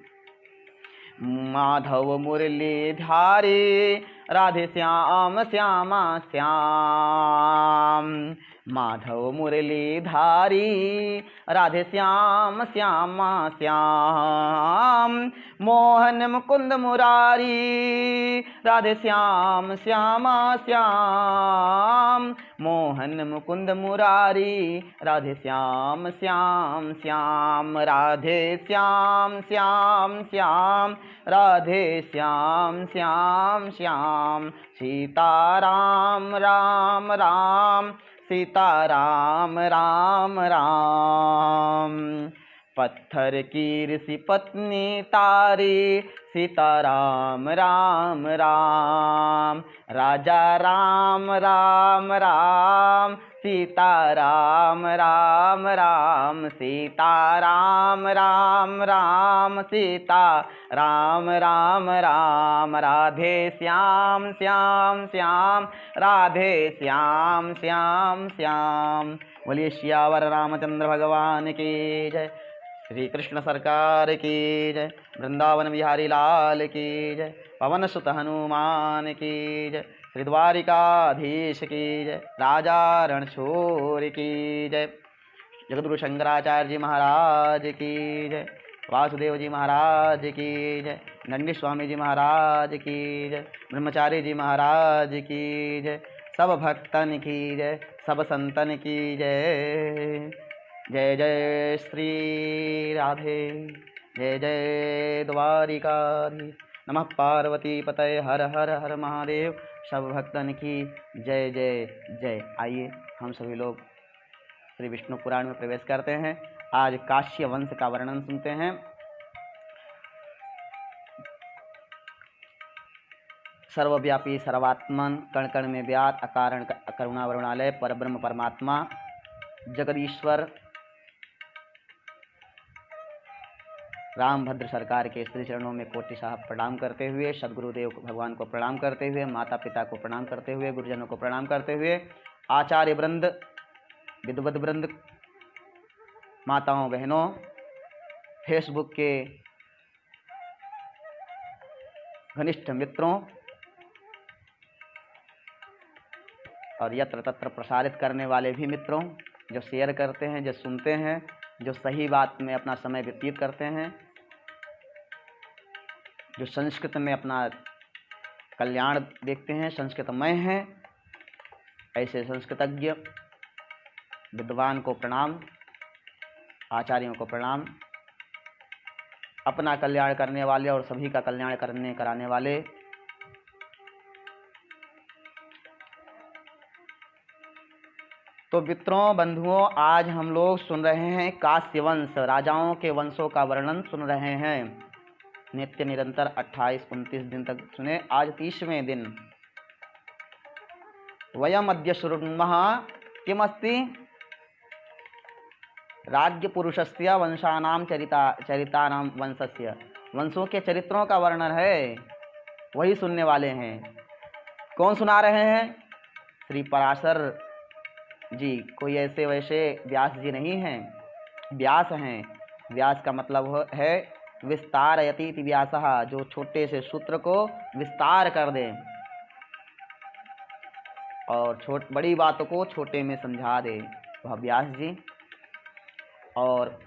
माधव मुरली धारी, राधे श्याम श्यामा श्याम, माधव मुरली धारी, राधे श्याम श्यामा श्याम। मोहन मुकुंद मुरारी, राधे श्याम श्यामा श्याम, मोहन मुकुंद मुरारी, राधे श्याम श्याम श्याम, राधे श्याम श्याम श्याम, राधे श्याम श्याम श्याम। सीताराम राम राम, सीताराम राम राम, पत्थर की ऋषि पत्नी तारी, सीता राम राम राम। राजा राम राम राम, सीता राम राम राम। सीता राम राम राम, सीता राम राम राम। राधे श्याम श्याम श्याम, राधे श्याम श्याम श्याम। बोलिए सियावर रामचंद्र भगवान की जय। श्री कृष्ण सरकार की जय। वृंदावन बिहारी लाल की जय। पवन सुत हनुमान की जय। श्री द्वारिकाधीश की जय। राजा रणछोड़ की जय। जगद्गुरु शंकराचार्य जी महाराज की जय। वासुदेव जी महाराज की जय। नंदी स्वामी जी महाराज की जय। ब्रह्मचारी जी महाराज की जय। सब भक्तन की जय, सब संतन की जय। जय जय श्री राधे, जय जय द्वारिकाधीश। नमः पार्वती पतये, हर हर हर महादेव। सब भक्तन की जय जय जय। आइए हम सभी लोग श्री विष्णु पुराण में प्रवेश करते हैं। आज काश्य वंश का वर्णन सुनते हैं। सर्वव्यापी सर्वात्मन, कण कण में व्याप्त, अकारण करुणा वरुणालय, परब्रह्म परमात्मा, जगदीश्वर रामभद्र सरकार के श्री चरणों में कोटि साहब प्रणाम करते हुए, सदगुरुदेव भगवान को प्रणाम करते हुए, माता पिता को प्रणाम करते हुए, गुरुजनों को प्रणाम करते हुए, आचार्य वृंद, विद्वत वृंद, माताओं बहनों, फेसबुक के घनिष्ठ मित्रों और यत्र तत्र प्रसारित करने वाले भी मित्रों, जो शेयर करते हैं, जो सुनते हैं, जो सही बात में अपना समय व्यतीत करते हैं, जो संस्कृत में अपना कल्याण देखते हैं, संस्कृतमय हैं, ऐसे संस्कृतज्ञ विद्वान को प्रणाम, आचार्यों को प्रणाम। अपना कल्याण करने वाले और सभी का कल्याण कराने वाले तो मित्रों, बंधुओं, आज हम लोग सुन रहे हैं काश्य वंश, राजाओं के वंशों का वर्णन सुन रहे हैं। नित्य निरंतर 28-29 दिन तक सुने। आज 30वें दिन। वयम अद्य शृण्मः किमस्ति राज्य पुरुषस्य वंशानां चरितानां वंशस्य। वंशों के चरित्रों का वर्णन है, वही सुनने वाले हैं। कौन सुना रहे हैं? श्री पराशर जी। कोई ऐसे वैसे व्यास जी नहीं हैं, व्यास हैं। व्यास का मतलब है विस्तारयति इति व्यासः, जो छोटे से सूत्र को विस्तार कर दे और बड़ी बातों को छोटे में समझा दे, वह व्यास जी। और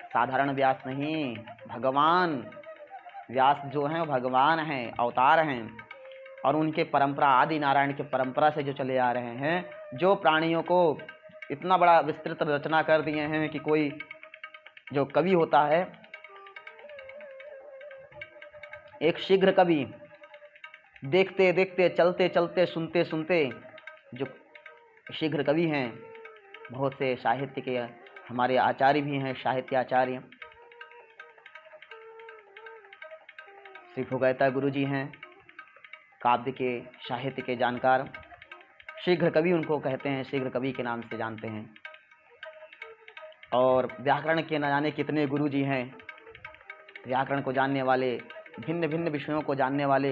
साधारण व्यास नहीं, भगवान व्यास जो हैं वो भगवान हैं, अवतार हैं। और उनके परंपरा, आदि नारायण के परंपरा से जो चले आ रहे हैं, जो प्राणियों को इतना बड़ा विस्तृत रचना कर दिए हैं कि कोई जो कवि होता है, एक शीघ्र कवि, देखते देखते, चलते चलते, सुनते सुनते, जो शीघ्र कवि हैं, बहुत से साहित्य के हमारे आचार्य भी हैं, साहित्य आचार्य श्री भोगैता गुरु जी हैं, काव्य के साहित्य के जानकार। शीघ्र कवि उनको कहते हैं, शीघ्र कवि के नाम से जानते हैं। और व्याकरण के न जाने कितने गुरु जी हैं, व्याकरण को जानने वाले, भिन्न भिन्न विषयों को जानने वाले,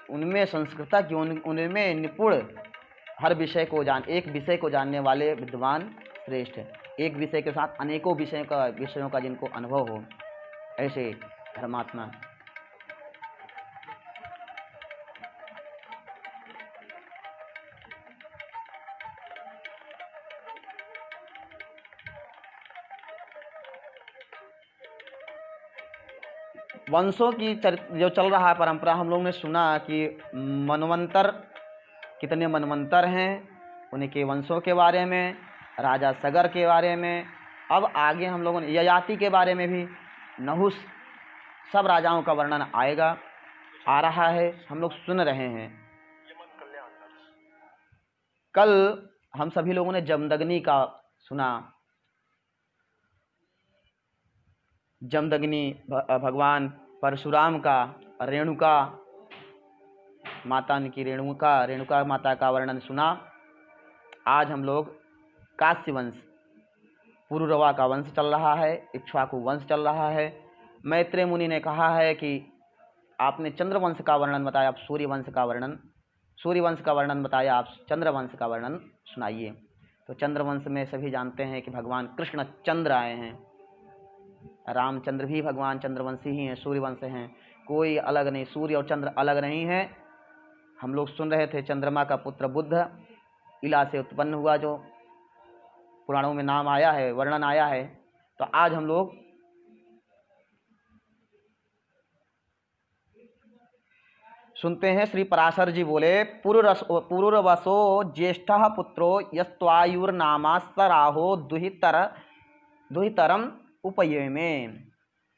उनमें संस्कृतज्ञ, उनमें निपुण, हर विषय को एक विषय को जानने वाले विद्वान श्रेष्ठ, एक विषय के साथ अनेकों विषयों का जिनको अनुभव हो, ऐसे धर्मात्मा। वंशों की जो चल रहा है परंपरा, हम लोगों ने सुना कि मनवंतर, कितने मनवंतर हैं, उनके वंशों के बारे में, राजा सगर के बारे में। अब आगे हम लोगों ने ययाति के बारे में भी, नहुस, सब राजाओं का वर्णन आएगा, आ रहा है, हम लोग सुन रहे हैं। कल हम सभी लोगों ने जमदग्नि का सुना। जमदग्नि भगवान परशुराम का, रेणुका माता की रेणुका माता का वर्णन सुना। आज हम लोग काश्य वंश, पुरुरवा का वंश चल रहा है, इक्ष्वाकु वंश चल रहा है। मैत्रेय मुनि ने कहा है कि आपने चंद्रवंश का वर्णन बताया, आप सूर्यवंश का वर्णन बताया, आप चंद्रवंश का वर्णन सुनाइए। तो चंद्रवंश में सभी जानते हैं कि भगवान कृष्ण चंद्र आए हैं, रामचंद्र भी भगवान चंद्रवंशी ही हैं, सूर्यवंश हैं, कोई अलग नहीं, सूर्य और चंद्र अलग नहीं है। हम लोग सुन रहे थे चंद्रमा का पुत्र बुध इला से उत्पन्न हुआ, जो पुराणों में नाम आया है, वर्णन आया है। तो आज हम लोग सुनते हैं, श्री पराशर जी बोले, पुरुरवसो ज्येष्ठः पुत्रो यस्त्वायुर्नामा स राहो दुहितरम उपयेमे।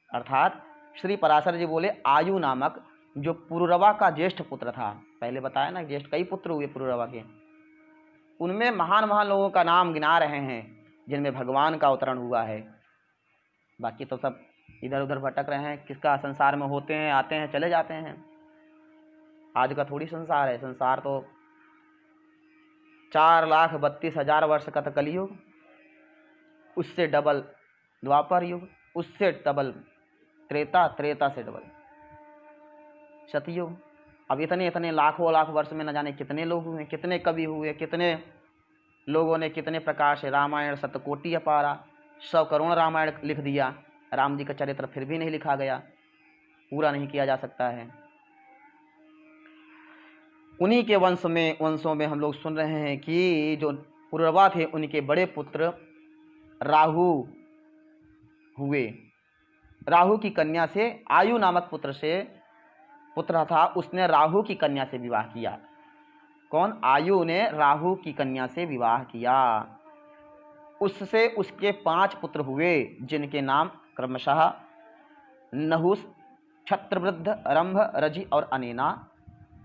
अर्थात श्री पराशर जी बोले, आयु नामक जो पुरुरवा का ज्येष्ठ पुत्र था, पहले बताया ना ज्येष्ठ कई पुत्र हुए पुरुरवा के, उनमें महान महान लोगों का नाम गिना रहे हैं जिनमें भगवान का अवतरण हुआ है। बाकी तो सब इधर उधर भटक रहे हैं, किसका संसार में होते हैं, आते हैं, चले जाते हैं। आज का थोड़ी संसार है, संसार तो 4,32,000 वर्ष का था कलयुग, उससे डबल द्वापर युग, उससे डबल त्रेता से डबल सतयुग। अब इतने इतने लाखों लाख वर्ष में न जाने कितने लोग हुए, कितने कवि हुए, कितने लोगों ने कितने प्रकार से रामायण शतकोटि अपारा, 100 करोड़ रामायण लिख दिया। राम जी का चरित्र फिर भी नहीं लिखा गया, पूरा नहीं किया जा सकता है। उन्हीं के वंशों में हम लोग सुन रहे हैं कि जो पुरुरवा थे उनके बड़े पुत्र राहु हुए। राहु की कन्या से, आयु नामक पुत्र था, उसने राहु की कन्या से विवाह किया। कौन? आयु ने राहु की कन्या से विवाह किया। उससे उसके 5 पुत्र हुए, जिनके नाम क्रमशः नहुस, छत्रवृद्ध, रंभ, रजि और अनेना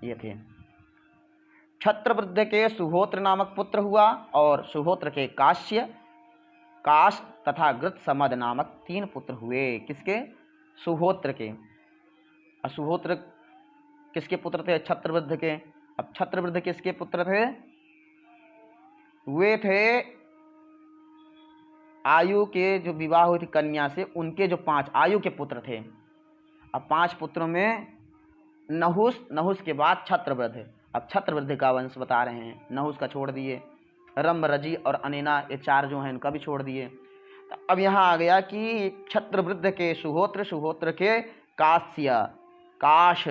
ये थे। छत्रवृद्ध के सुहोत्र नामक पुत्र हुआ और सुहोत्र के काश तथा गृत्समद नामक 3 पुत्र हुए। किसके? सुहोत्र के। और सुहोत्र किसके पुत्र थे? छत्रवृद्ध के। अब छत्रवृद्ध किसके पुत्र थे? वे थे आयु के जो विवाह हुई थी कन्या से, उनके जो 5 आयु के पुत्र थे। अब 5 पुत्रों में नहुस के बाद छत्रवृद्ध। अब छत्रवृद्ध का वंश बता रहे हैं, नहुस का छोड़ दिए, रंभ, रजि और अनेना ये 4 जो हैं इनका भी छोड़ दिए। तो अब यहाँ आ गया कि छत्रवृद्ध के सुहोत्र के काश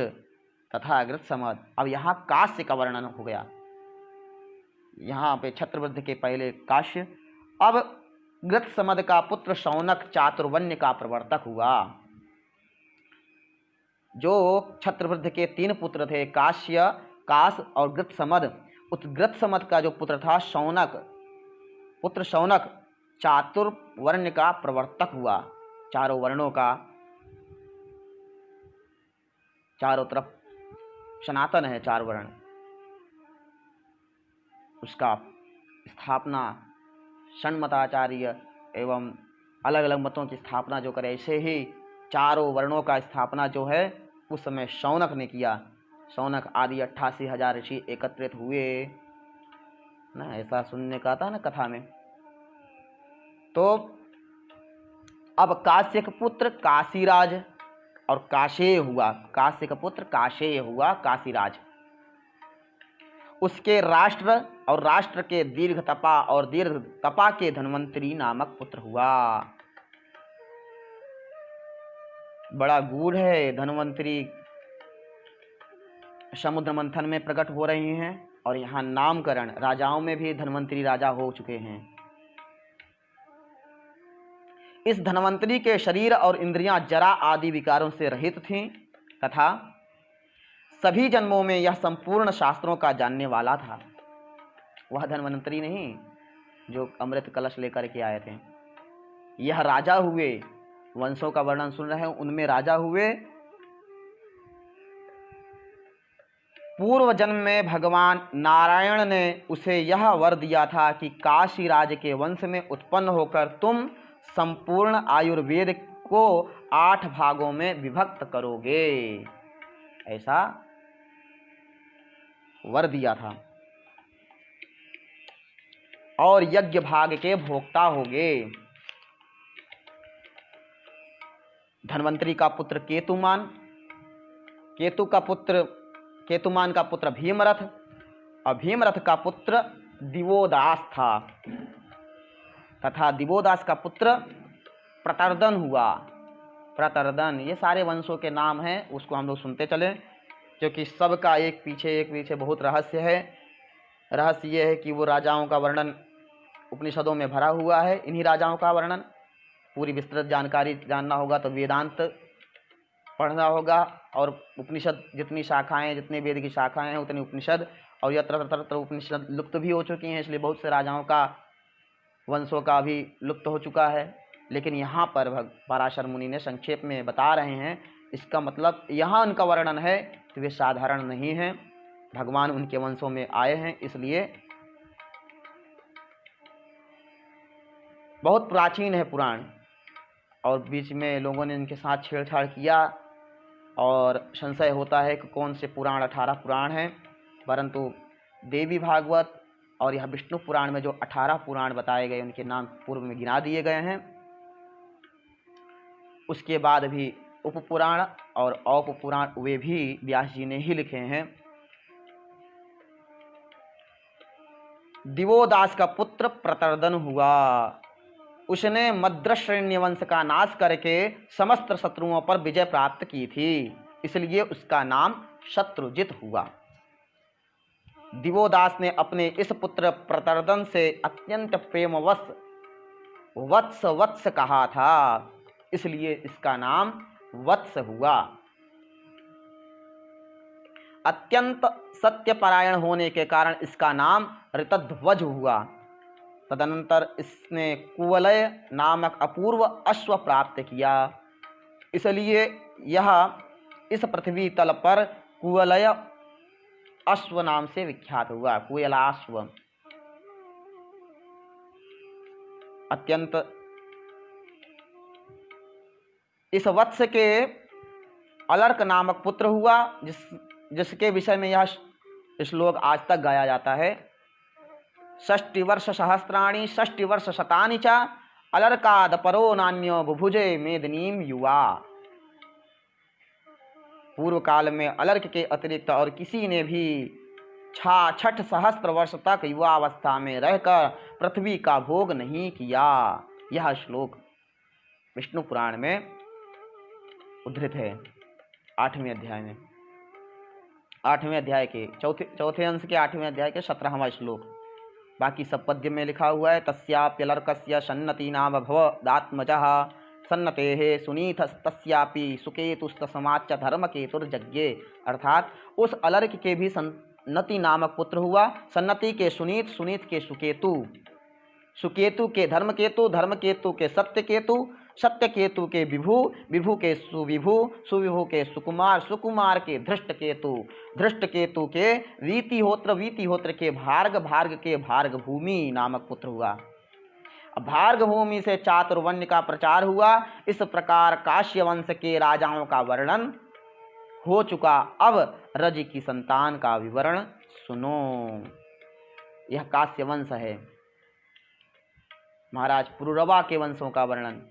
तथा गृत्समद। अब यहाँ काश्य का वर्णन हो गया, यहाँ पे छत्रवृद्ध के पहले काश्य। अब गृत्समद का पुत्र शौनक चातुर्वण्य का प्रवर्तक हुआ। जो छत्रवृद्ध के 3 पुत्र थे, काश और गृत्समद, उस गृत्समद का जो पुत्र था पुत्र शौनक चातुर्वर्ण का प्रवर्तक हुआ। चारों वर्णों का, चारों तरफ सनातन है 4 वर्ण, उसका स्थापना षण्मताचार्य एवं अलग अलग मतों की स्थापना जो करे, ऐसे ही चारों वर्णों का स्थापना जो है उस समय शौनक ने किया। शौनक आदि 88,000 ऋषि एकत्रित हुए ना, ऐसा सुनने का था ना कथा में। तो अब काश्य का पुत्र काशीराज और काशेय हुआ, काश्य का पुत्र काशेय हुआ काशीराज। उसके राष्ट्र के दीर्घ तपा के धन्वंतरी नामक पुत्र हुआ। बड़ा गूढ़ है, धन्वंतरी समुद्र मंथन में प्रकट हो रही हैं और यहाँ नामकरण, राजाओं में भी धन्वंतरी राजा हो चुके हैं। इस धन्वंतरी के शरीर और इंद्रियां जरा आदि विकारों से रहित थीं तथा सभी जन्मों में यह संपूर्ण शास्त्रों का जानने वाला था। वह धन्वंतरी नहीं जो अमृत कलश लेकर के आए थे, यह राजा हुए। वंशों का वर्णन सुन रहे हैं, उनमें राजा हुए। पूर्व जन्म में भगवान नारायण ने उसे यह वर दिया था कि काशी राज के वंश में उत्पन्न होकर तुम संपूर्ण आयुर्वेद को 8 भागों में विभक्त करोगे, ऐसा वर दिया था, और यज्ञ भाग के भोक्ता होगे। धन्वंतरी का पुत्र केतुमान, केतुमान का पुत्र भीमरथ, और भीमरथ का पुत्र दिवोदास था, तथा दिवोदास का पुत्र प्रतर्दन हुआ। प्रतर्दन, ये सारे वंशों के नाम हैं, उसको हम लोग सुनते चले, क्योंकि सबका एक पीछे बहुत रहस्य है। रहस्य ये है कि वो राजाओं का वर्णन उपनिषदों में भरा हुआ है। इन्हीं राजाओं का वर्णन, पूरी विस्तृत जानकारी जानना होगा तो वेदांत पढ़ना होगा, और उपनिषद जितनी शाखाएं, जितने वेद की शाखाएं हैं उतनी उपनिषद, और यत्र तत्र उपनिषद लुप्त भी हो चुकी हैं, इसलिए बहुत से राजाओं का वंशों का भी लुप्त हो चुका है। लेकिन यहाँ पर पराशर मुनि ने संक्षेप में बता रहे हैं, इसका मतलब यहाँ उनका वर्णन है कि वे साधारण नहीं हैं, भगवान उनके वंशों में आए हैं, इसलिए बहुत प्राचीन है पुराण। और बीच में लोगों ने इनके साथ छेड़छाड़ किया और संशय होता है कि कौन से पुराण 18 पुराण हैं, परंतु देवी भागवत और यह विष्णु पुराण में जो 18 पुराण बताए गए उनके नाम पूर्व में गिना दिए गए हैं। उसके बाद भी उपपुराण और औपपुराण वे भी व्यास जी ने ही लिखे हैं। दिवोदास का पुत्र प्रतर्दन हुआ, उसने मद्रश्रेण्य वंश का नाश करके समस्त शत्रुओं पर विजय प्राप्त की थी, इसलिए उसका नाम शत्रुजित हुआ। दिवोदास ने अपने इस पुत्र प्रतर्दन से अत्यंत प्रेमवश वत्स वत्स कहा था, इसलिए इसका नाम वत्स हुआ। अत्यंत सत्यपरायण होने के कारण इसका नाम ऋतध्वज हुआ। तदनंतर इसने कुवलय नामक अपूर्व अश्व प्राप्त किया, इसलिए यह इस पृथ्वी तल पर कुवलय अश्व नाम से विख्यात हुआ, कुवलाश्व। अत्यंत इस वत्स के अलर्क नामक पुत्र हुआ, जिसके विषय में यह श्लोक आज तक गाया जाता है। 60 वर्ष सहस्राणि 60 वर्ष शतानि च अलर्काद परो नान्यो बुभुजे मेदिनीम युवा। पूर्व काल में अलर्क के अतिरिक्त और किसी ने भी 66 सहस्त्र वर्ष तक युवावस्था में रहकर पृथ्वी का भोग नहीं किया। यह श्लोक विष्णु पुराण में उद्धृत है 8वें अध्याय में, 8वें अध्याय के चौथे अंश के 8वें अध्याय के 17वां श्लोक। बाकी सब पद्य में लिखा हुआ है। तस्याप्यलर्कस्य सन्नति नाम भवदात्मजः सन्नतेः सुनीतस्तस्यापि सुकेतुस्तस्माच्च धर्मकेतुर्जज्ञे। अर्थात उस अलर्क के भी सन्नति नामक पुत्र हुआ, सन्नति के सुनीत, सुनीत के सुकेतु, सुकेतु के धर्मकेतु, धर्मकेतु के सत्यकेतु, सत्यकेतु के विभु, विभु के सुविभु, सुविभु के सुकुमार, सुकुमार के धृष्टकेतु, धृष्टकेतु के वीतिहोत्र, वीतिहोत्र के भार्ग, भार्ग के भार्गभूमि नामक पुत्र हुआ। भार्गभूमि से चातुर्वण्य का प्रचार हुआ। इस प्रकार काश्य वंश के राजाओं का वर्णन हो चुका। अब रजि की संतान का विवरण सुनो। यह काश्य वंश है। महाराज पुरुरवा के वंशों का वर्णन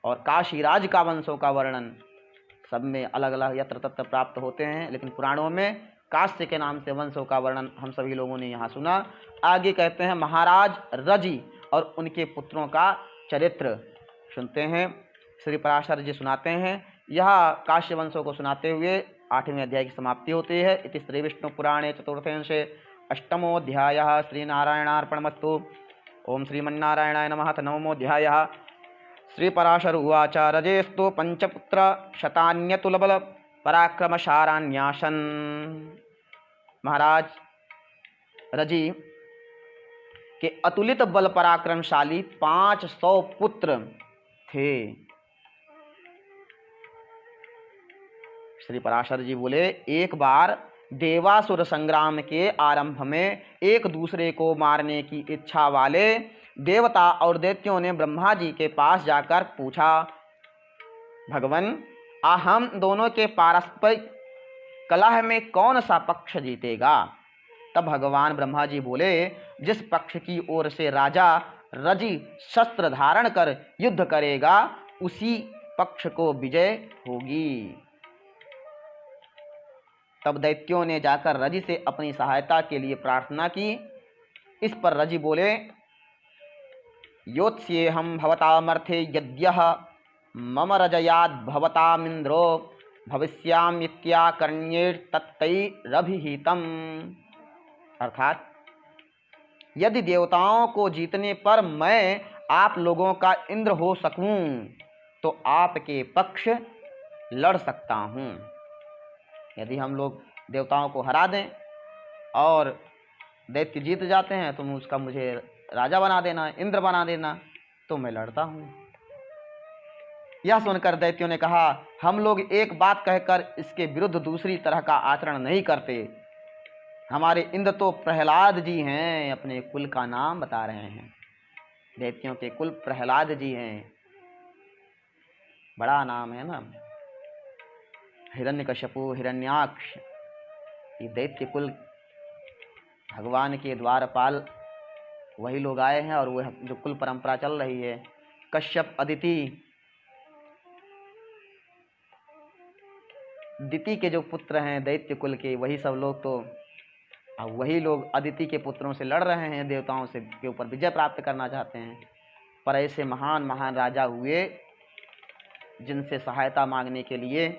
और काशीराज का वंशों का वर्णन सब में अलग अलग यत्र तत्र प्राप्त होते हैं, लेकिन पुराणों में काश्य के नाम से वंशों का वर्णन हम सभी लोगों ने यहाँ सुना। आगे कहते हैं महाराज रजि और उनके पुत्रों का चरित्र सुनते हैं। श्री पराशर जी सुनाते हैं। यह काश्य वंशों को सुनाते हुए 8वें अध्याय की समाप्ति होती है। इति श्री विष्णु पुराणे चतुर्थे अंशे 8मोऽध्यायः श्रीनारायणार्पणमस्तु। ओम श्रीमन्नारायणाय नमः। अथ 9मोऽध्यायः। श्री पराशर उवाच रजेस्तु पंचपुत्र शतान्यतुलबल पराक्रमशारान्यासन। महाराज रजि के अतुलित बल पराक्रमशाली 500 पुत्र थे। श्री पराशर जी बोले, एक बार देवासुर संग्राम के आरंभ में एक दूसरे को मारने की इच्छा वाले देवता और दैत्यों ने ब्रह्मा जी के पास जाकर पूछा, भगवान, हम दोनों के पारस्परिक कलह में कौन सा पक्ष जीतेगा? तब भगवान ब्रह्मा जी बोले, जिस पक्ष की ओर से राजा रजि शस्त्र धारण कर युद्ध करेगा उसी पक्ष को विजय होगी। तब दैत्यों ने जाकर रजि से अपनी सहायता के लिए प्रार्थना की। इस पर रजि बोले, योत्स्येहं भवतामर्थे यद्यः मम रजयाद भवतामिन्द्रो भविष्यामित्याकर्ण्येर्तत्तैरभिहितम्। अर्थात यदि देवताओं को जीतने पर मैं आप लोगों का इंद्र हो सकूं तो आपके पक्ष लड़ सकता हूं। यदि हम लोग देवताओं को हरा दें और दैत्य जीत जाते हैं तो उसका मुझे राजा बना देना, इंद्र बना देना, तो मैं लड़ता हूं। यह सुनकर दैत्यों ने कहा, हम लोग एक बात कहकर इसके विरुद्ध दूसरी तरह का आचरण नहीं करते। हमारे इंद्र तो प्रहलाद जी हैं, अपने कुल का नाम बता रहे हैं। दैत्यों के कुल प्रहलाद जी हैं, बड़ा नाम है ना, हिरण्यकश्यपु, हिरण्याक्ष, ये दैत्य कुल भगवान के द्वारपाल वही लोग आए हैं और वह जो कुल परंपरा चल रही है। कश्यप अदिति, दिति के जो पुत्र हैं दैत्य कुल के, वही सब लोग, तो वही लोग अदिति के पुत्रों से लड़ रहे हैं, देवताओं से के ऊपर विजय प्राप्त करना चाहते हैं। पर ऐसे महान महान राजा हुए जिनसे सहायता मांगने के लिए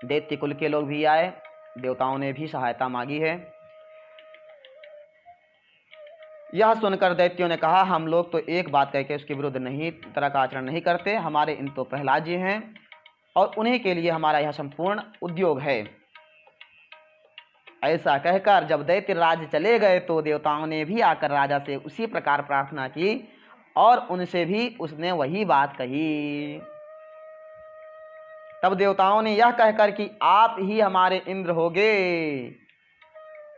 दैत्य कुल के लोग भी आए, देवताओं ने भी सहायता मांगी है। यह सुनकर दैत्यों ने कहा, हम लोग तो एक बात कह के उसके विरुद्ध नहीं तरह का आचरण नहीं करते। हमारे इन तो प्रहलाद जी हैं और उन्हीं के लिए हमारा यह संपूर्ण उद्योग है। ऐसा कहकर जब दैत्य राज चले गए तो देवताओं ने भी आकर राजा से उसी प्रकार प्रार्थना की और उनसे भी उसने वही बात कही। तब देवताओं ने यह कहकर कि आप ही हमारे इंद्र होगे,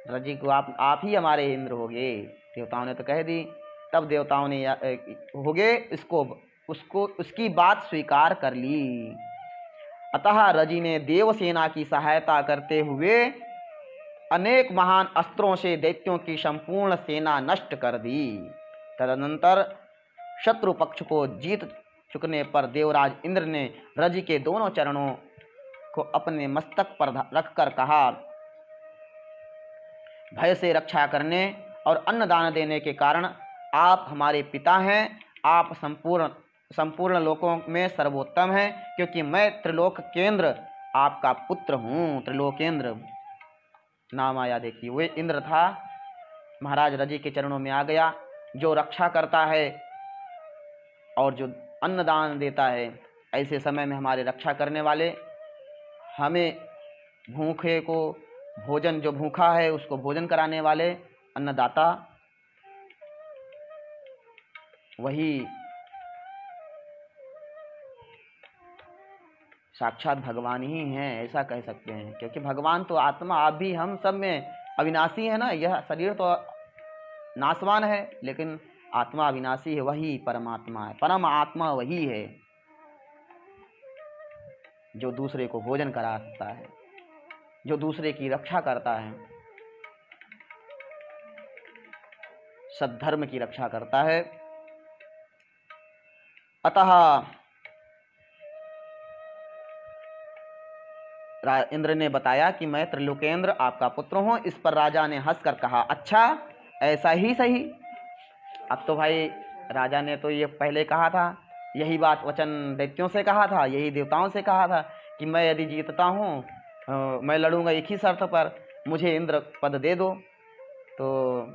रजि को आप ही हमारे इंद्र होगे, देवताओं ने तो कह दी। तब देवताओं ने होगे उसकी बात स्वीकार कर ली। अतः रजि ने देवसेना की सहायता करते हुए अनेक महान अस्त्रों से दैत्यों की संपूर्ण सेना नष्ट कर दी। तदनंतर शत्रु पक्ष को जीत चुकने पर देवराज इंद्र ने रजि के दोनों चरणों को अपने मस्तक पर रखकर कहा, भय से रक्षा करने और अन्नदान देने के कारण आप हमारे पिता हैं। आप संपूर्ण लोकों में सर्वोत्तम हैं, क्योंकि मैं त्रिलोक केंद्र आपका पुत्र हूँ। त्रिलोकेंद्र नाम आया, देखिए वे इंद्र था, महाराज रजि के चरणों में आ गया। जो रक्षा करता है और जो अन्नदान देता है, ऐसे समय में हमारे रक्षा करने वाले, हमें भूखे को भोजन, जो भूखा है उसको भोजन कराने वाले अन्नदाता, वही साक्षात भगवान ही हैं, ऐसा कह सकते हैं। क्योंकि भगवान तो आत्मा, आप भी हम सब में अविनाशी है ना। यह शरीर तो नाशवान है लेकिन आत्मा अविनाशी है, वही परमात्मा है। परम आत्मा वही है जो दूसरे को भोजन कराता है, जो दूसरे की रक्षा करता है, सद्धर्म की रक्षा करता है। अतः इंद्र ने बताया कि मैं त्रिलोकेंद्र आपका पुत्र हूं। इस पर राजा ने हंसकर कहा, अच्छा ऐसा ही सही। अब तो भाई राजा ने तो ये पहले कहा था, यही बात वचन दैत्यों से कहा था, यही देवताओं से कहा था कि मैं यदि जीतता हूँ मैं लड़ूंगा एक ही शर्त पर, मुझे इंद्र पद दे दो। तो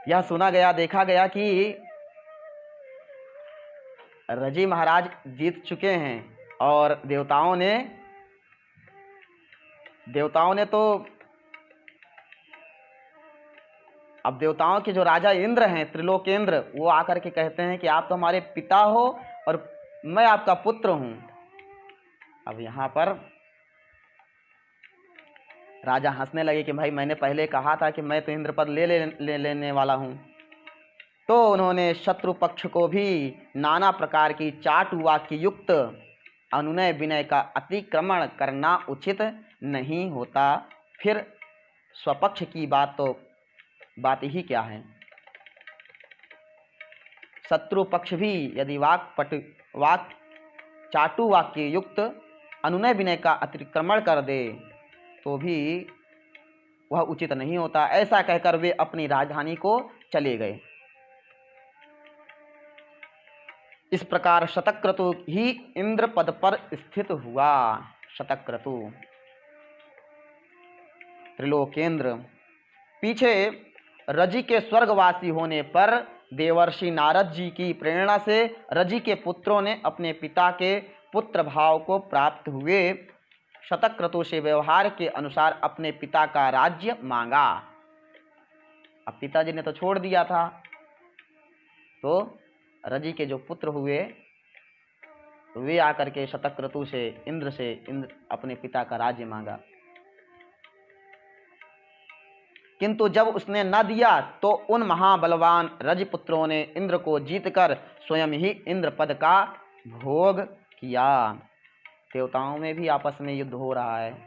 यह सुना गया, देखा गया कि रजि महाराज जीत चुके हैं और देवताओं ने तो अब देवताओं के जो राजा इंद्र हैं, त्रिलोकेंद्र, वो आकर के कहते हैं कि आप तो हमारे पिता हो और मैं आपका पुत्र हूं। अब यहाँ पर राजा हंसने लगे कि भाई मैंने पहले कहा था कि मैं तो इंद्रपद लेने वाला हूँ। तो उन्होंने शत्रु पक्ष को भी नाना प्रकार की चाटु वाक्य युक्त अनुनय विनय का अतिक्रमण करना उचित नहीं होता। फिर स्वपक्ष की बात ही क्या है। शत्रु पक्ष भी यदि वाक चाटु वाक्य युक्त अनुनय विनय का अतिक्रमण कर दे तो भी वह उचित नहीं होता। ऐसा कहकर वे अपनी राजधानी को चले गए। इस प्रकार शतक्रतु ही इंद्र पद पर स्थित हुआ। शतक्रतु त्रिलोकेंद्र। पीछे रजि के स्वर्गवासी होने पर देवर्षि नारद जी की प्रेरणा से रजि के पुत्रों ने अपने पिता के पुत्र भाव को प्राप्त हुए। शतक्रतु से व्यवहार के अनुसार अपने पिता का राज्य मांगा। अब पिताजी ने तो छोड़ दिया था, तो रजि के जो पुत्र हुए वे आकर के शतक्रतु से इंद्र अपने पिता का राज्य मांगा। किंतु जब उसने न दिया तो उन महाबलवान रजपुत्रों ने इंद्र को जीतकर स्वयं ही इंद्र पद का भोग किया। देवताओं में भी आपस में युद्ध हो रहा है।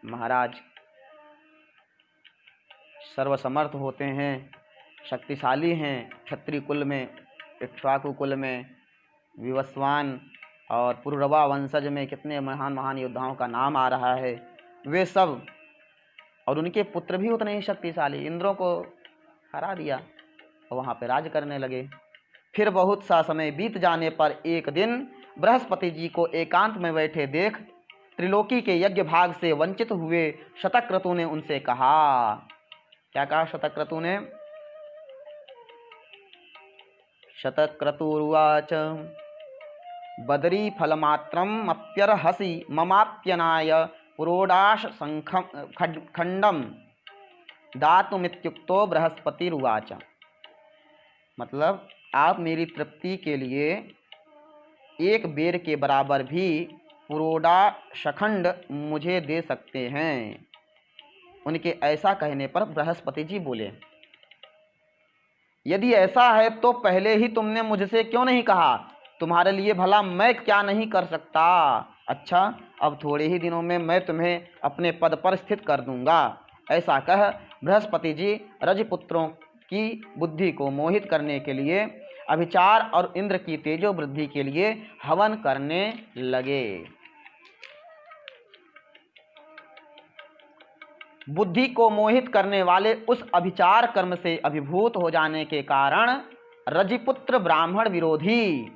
महाराज सर्वसमर्थ होते हैं, शक्तिशाली हैं। क्षत्रिय कुल में, इक्ष्वाकु कुल में, विवस्वान और पुरुरवा वंशज में कितने महान महान योद्धाओं का नाम आ रहा है। वे सब और उनके पुत्र भी उतने ही शक्तिशाली, इंद्रों को हरा दिया और वहाँ पे राज करने लगे। फिर बहुत सा समय बीत जाने पर एक दिन बृहस्पति जी को एकांत में बैठे देख त्रिलोकी के यज्ञ भाग से वंचित हुए शतक्रतु ने उनसे कहा। क्या कहा शतक्रतु ने? शतक्रतुर्वाच बदरी फलमात्रम अप्यर्हसि ममाप्यनाय पुरोडाश खंडम दातुमित्युक्तो बृहस्पतिरुवाच। मतलब आप मेरी तृप्ति के लिए एक बेर के बराबर भी पुरोडाशखंड मुझे दे सकते हैं। उनके ऐसा कहने पर बृहस्पति जी बोले, यदि ऐसा है तो पहले ही तुमने मुझसे क्यों नहीं कहा? तुम्हारे लिए भला मैं क्या नहीं कर सकता। अच्छा, अब थोड़े ही दिनों में मैं तुम्हें अपने पद पर स्थित कर दूंगा। ऐसा कह बृहस्पति जी रजपुत्रों की बुद्धि को मोहित करने के लिए अभिचार और इंद्र की तेजो वृद्धि के लिए हवन करने लगे। बुद्धि को मोहित करने वाले उस अभिचार कर्म से अभिभूत हो जाने के कारण रजिपुत्र ब्राह्मण विरोधी,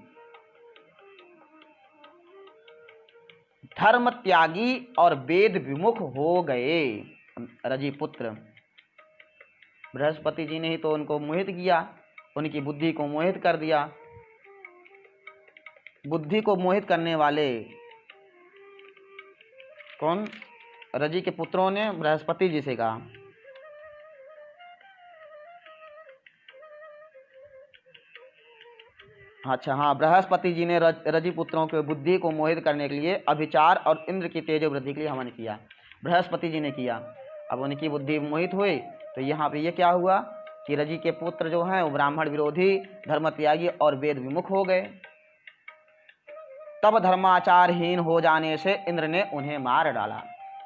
धर्म त्यागी और वेद विमुख हो गए। रजिपुत्र, बृहस्पति जी ने ही तो उनको मोहित किया, उनकी बुद्धि को मोहित कर दिया। बुद्धि को मोहित करने वाले कौन? रजि के पुत्रों ने बृहस्पति जी से कहा। अच्छा हाँ, बृहस्पति जी ने रजि पुत्रों के बुद्धि को मोहित करने के लिए अभिचार और इंद्र की तेज वृद्धि के लिए हवन किया। बृहस्पति जी ने किया। अब उनकी बुद्धि मोहित हुई तो यहाँ पे ये क्या हुआ कि रजि के पुत्र जो हैं वो ब्राह्मण विरोधी, धर्म त्यागी और वेद विमुख हो गए। तब धर्माचारहीन हो जाने से इंद्र ने उन्हें मार डाला।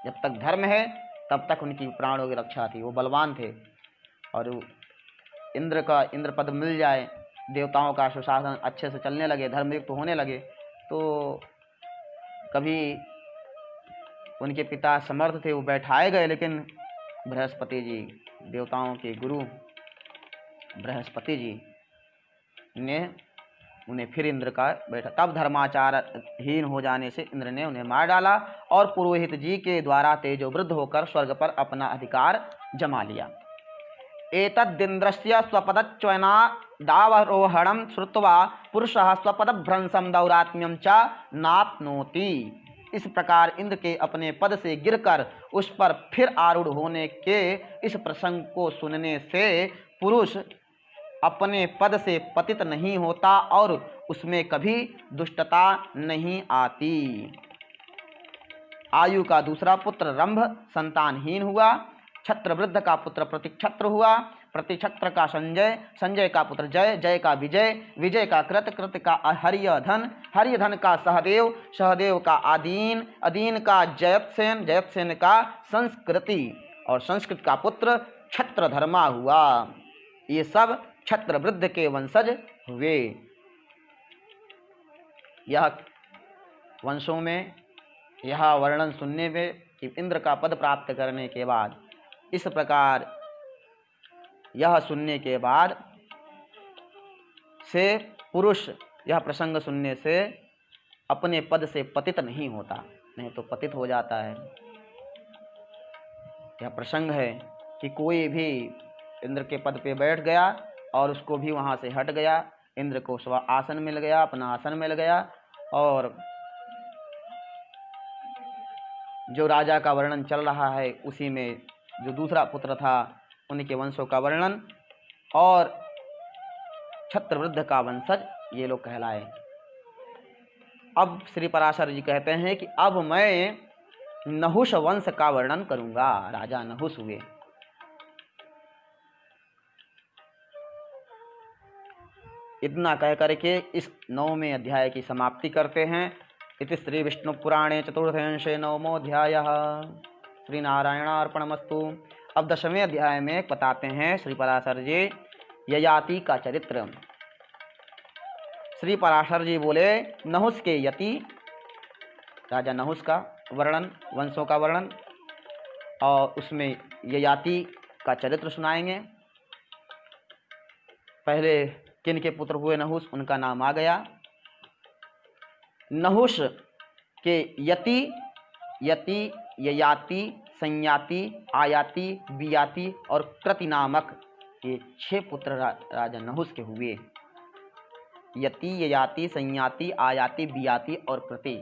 जब तक धर्म है तब तक उनकी प्राणों की रक्षा थी, वो बलवान थे। और इंद्र पद मिल जाए, देवताओं का सुशासन अच्छे से चलने लगे, धर्मयुक्त होने लगे, तो कभी उनके पिता समर्थ थे, वो बैठाए गए, लेकिन बृहस्पति जी, देवताओं के गुरु बृहस्पति जी ने उन्हें फिर इंद्र का बैठा। तब धर्माचारहीन हो जाने से इंद्र ने उन्हें मार डाला और पुरोहित जी के द्वारा तेजोवृद्ध होकर स्वर्ग पर अपना अधिकार जमा लिया। एतद्दिन्द्रस्य स्वपदच्युनादावरोहणं श्रुत्वा पुरुषः स्वपदभ्रंशं दौरात्म्यं च नाप्नोति। इस प्रकार इंद्र के अपने पद से गिरकर उस पर फिर आरूढ़ होने के इस प्रसंग को सुनने से पुरुष अपने पद से पतित नहीं होता और उसमें कभी दुष्टता नहीं आती। आयु का दूसरा पुत्र रंभ संतानहीन हुआ। छत्रवृद्ध का पुत्र प्रतिक्षत्र हुआ। प्रतिक्षत्र का संजय, संजय का पुत्र जय, जय का विजय, विजय का कृत, कृत का हरिधन, हरिधन का सहदेव, सहदेव का आदीन, अदीन का जयतसेन, जयतसेन का संस्कृति और संस्कृत का पुत्र छत्रधर्मा हुआ। ये सब छत्रवृद्ध के वंशज हुए। यह वंशों में यह वर्णन सुनने में कि इंद्र का पद प्राप्त करने के बाद, इस प्रकार यह सुनने के बाद से पुरुष यह प्रसंग सुनने से अपने पद से पतित नहीं होता, नहीं तो पतित हो जाता है। यह प्रसंग है कि कोई भी इंद्र के पद पे बैठ गया और उसको भी वहाँ से हट गया, इंद्र को स्व आसन मिल गया, अपना आसन मिल गया, और जो राजा का वर्णन चल रहा है उसी में जो दूसरा पुत्र था उनके वंशों का वर्णन और छत्रवृद्ध का वंशज ये लोग कहलाए। अब श्री पराशर जी कहते हैं कि अब मैं नहुष वंश का वर्णन करूंगा। राजा नहुष हुए। इतना कह करके इस 9वें अध्याय की समाप्ति करते हैं। इति श्री विष्णु पुराणे चतुर्थंशे 9मोऽध्यायः। श्री नारायणार्पणमस्तु। अब 10वें अध्याय में बताते हैं श्री पराशर जी ययाति का चरित्र। श्री पराशर जी बोले नहुष के यति, राजा नहुष का वर्णन, वंशों का वर्णन, और उसमें ययाति का चरित्र सुनाएंगे। पहले किन के पुत्र हुए नहुष, उनका नाम आ गया। नहुष के यति, यति, ययाति, संयाति, आयाति, बियाति और कृति नामक ये 6 पुत्र राजा नहुष के हुए। यति, ययाति, संयाति, आयाति, बियाति और कृति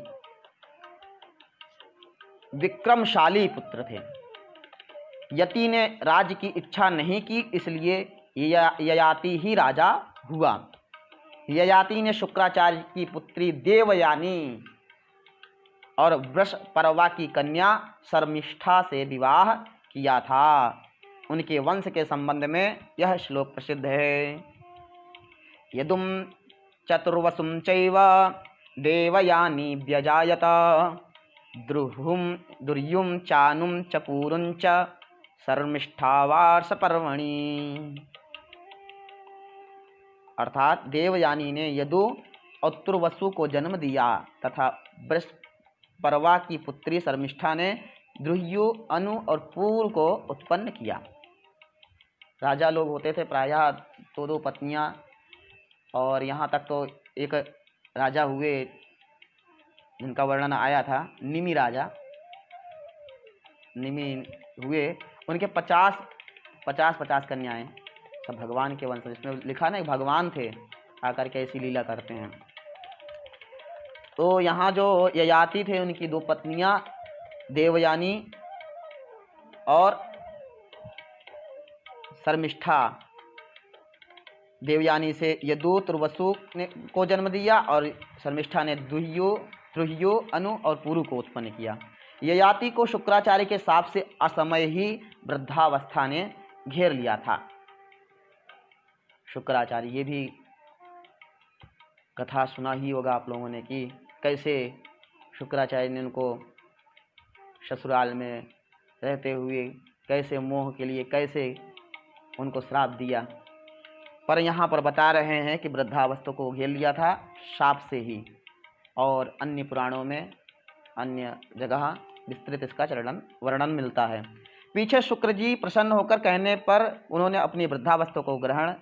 विक्रमशाली पुत्र थे। यति ने राज्य की इच्छा नहीं की, इसलिए ययाति ही राजा हुआ। ययाति ने शुक्राचार्य की पुत्री देवयानी और वृषपर्वा की कन्या शर्मिष्ठा से विवाह किया था। उनके वंश के संबंध में यह श्लोक प्रसिद्ध है। यदुम चतुर्वसुम चैव देवयानी व्यजायत दुर्युम चानुम च पूरुं च शर्मिष्ठा पर्वणि। अर्थात देवयानी ने यदु और तुर्वसु को जन्म दिया तथा वृषपर्वा की पुत्री शर्मिष्ठा ने द्रुह्यु, अनु और पूर को उत्पन्न किया। राजा लोग होते थे प्रायः 2-2 पत्नियां, और यहाँ तक तो एक राजा हुए जिनका वर्णन आया था, निमि राजा। निमि हुए, उनके 50 कन्याएं, सब भगवान के वंश। इसमें लिखा नहीं भगवान थे आकर के ऐसी लीला करते हैं। तो यहाँ जो ययाति थे उनकी 2 पत्नियां देवयानी और शर्मिष्ठा। देवयानी से यदु, तुर्वसु को जन्म दिया और शर्मिष्ठा ने द्रुह्यु, अनु और पुरु को उत्पन्न किया। ययाति को शुक्राचार्य के शाप से असमय ही वृद्धावस्था ने घेर लिया था। शुक्राचार्य, ये भी कथा सुना ही होगा आप लोगों ने कि कैसे शुक्राचार्य ने उनको ससुराल में रहते हुए कैसे मोह के लिए कैसे उनको श्राप दिया। पर यहाँ पर बता रहे हैं कि वृद्धावस्था को घेर लिया था शाप से ही, और अन्य पुराणों में अन्य जगह विस्तृत इसका वर्णन मिलता है। पीछे शुक्र जी प्रसन्न होकर कहने पर उन्होंने अपनी वृद्धावस्था को ग्रहण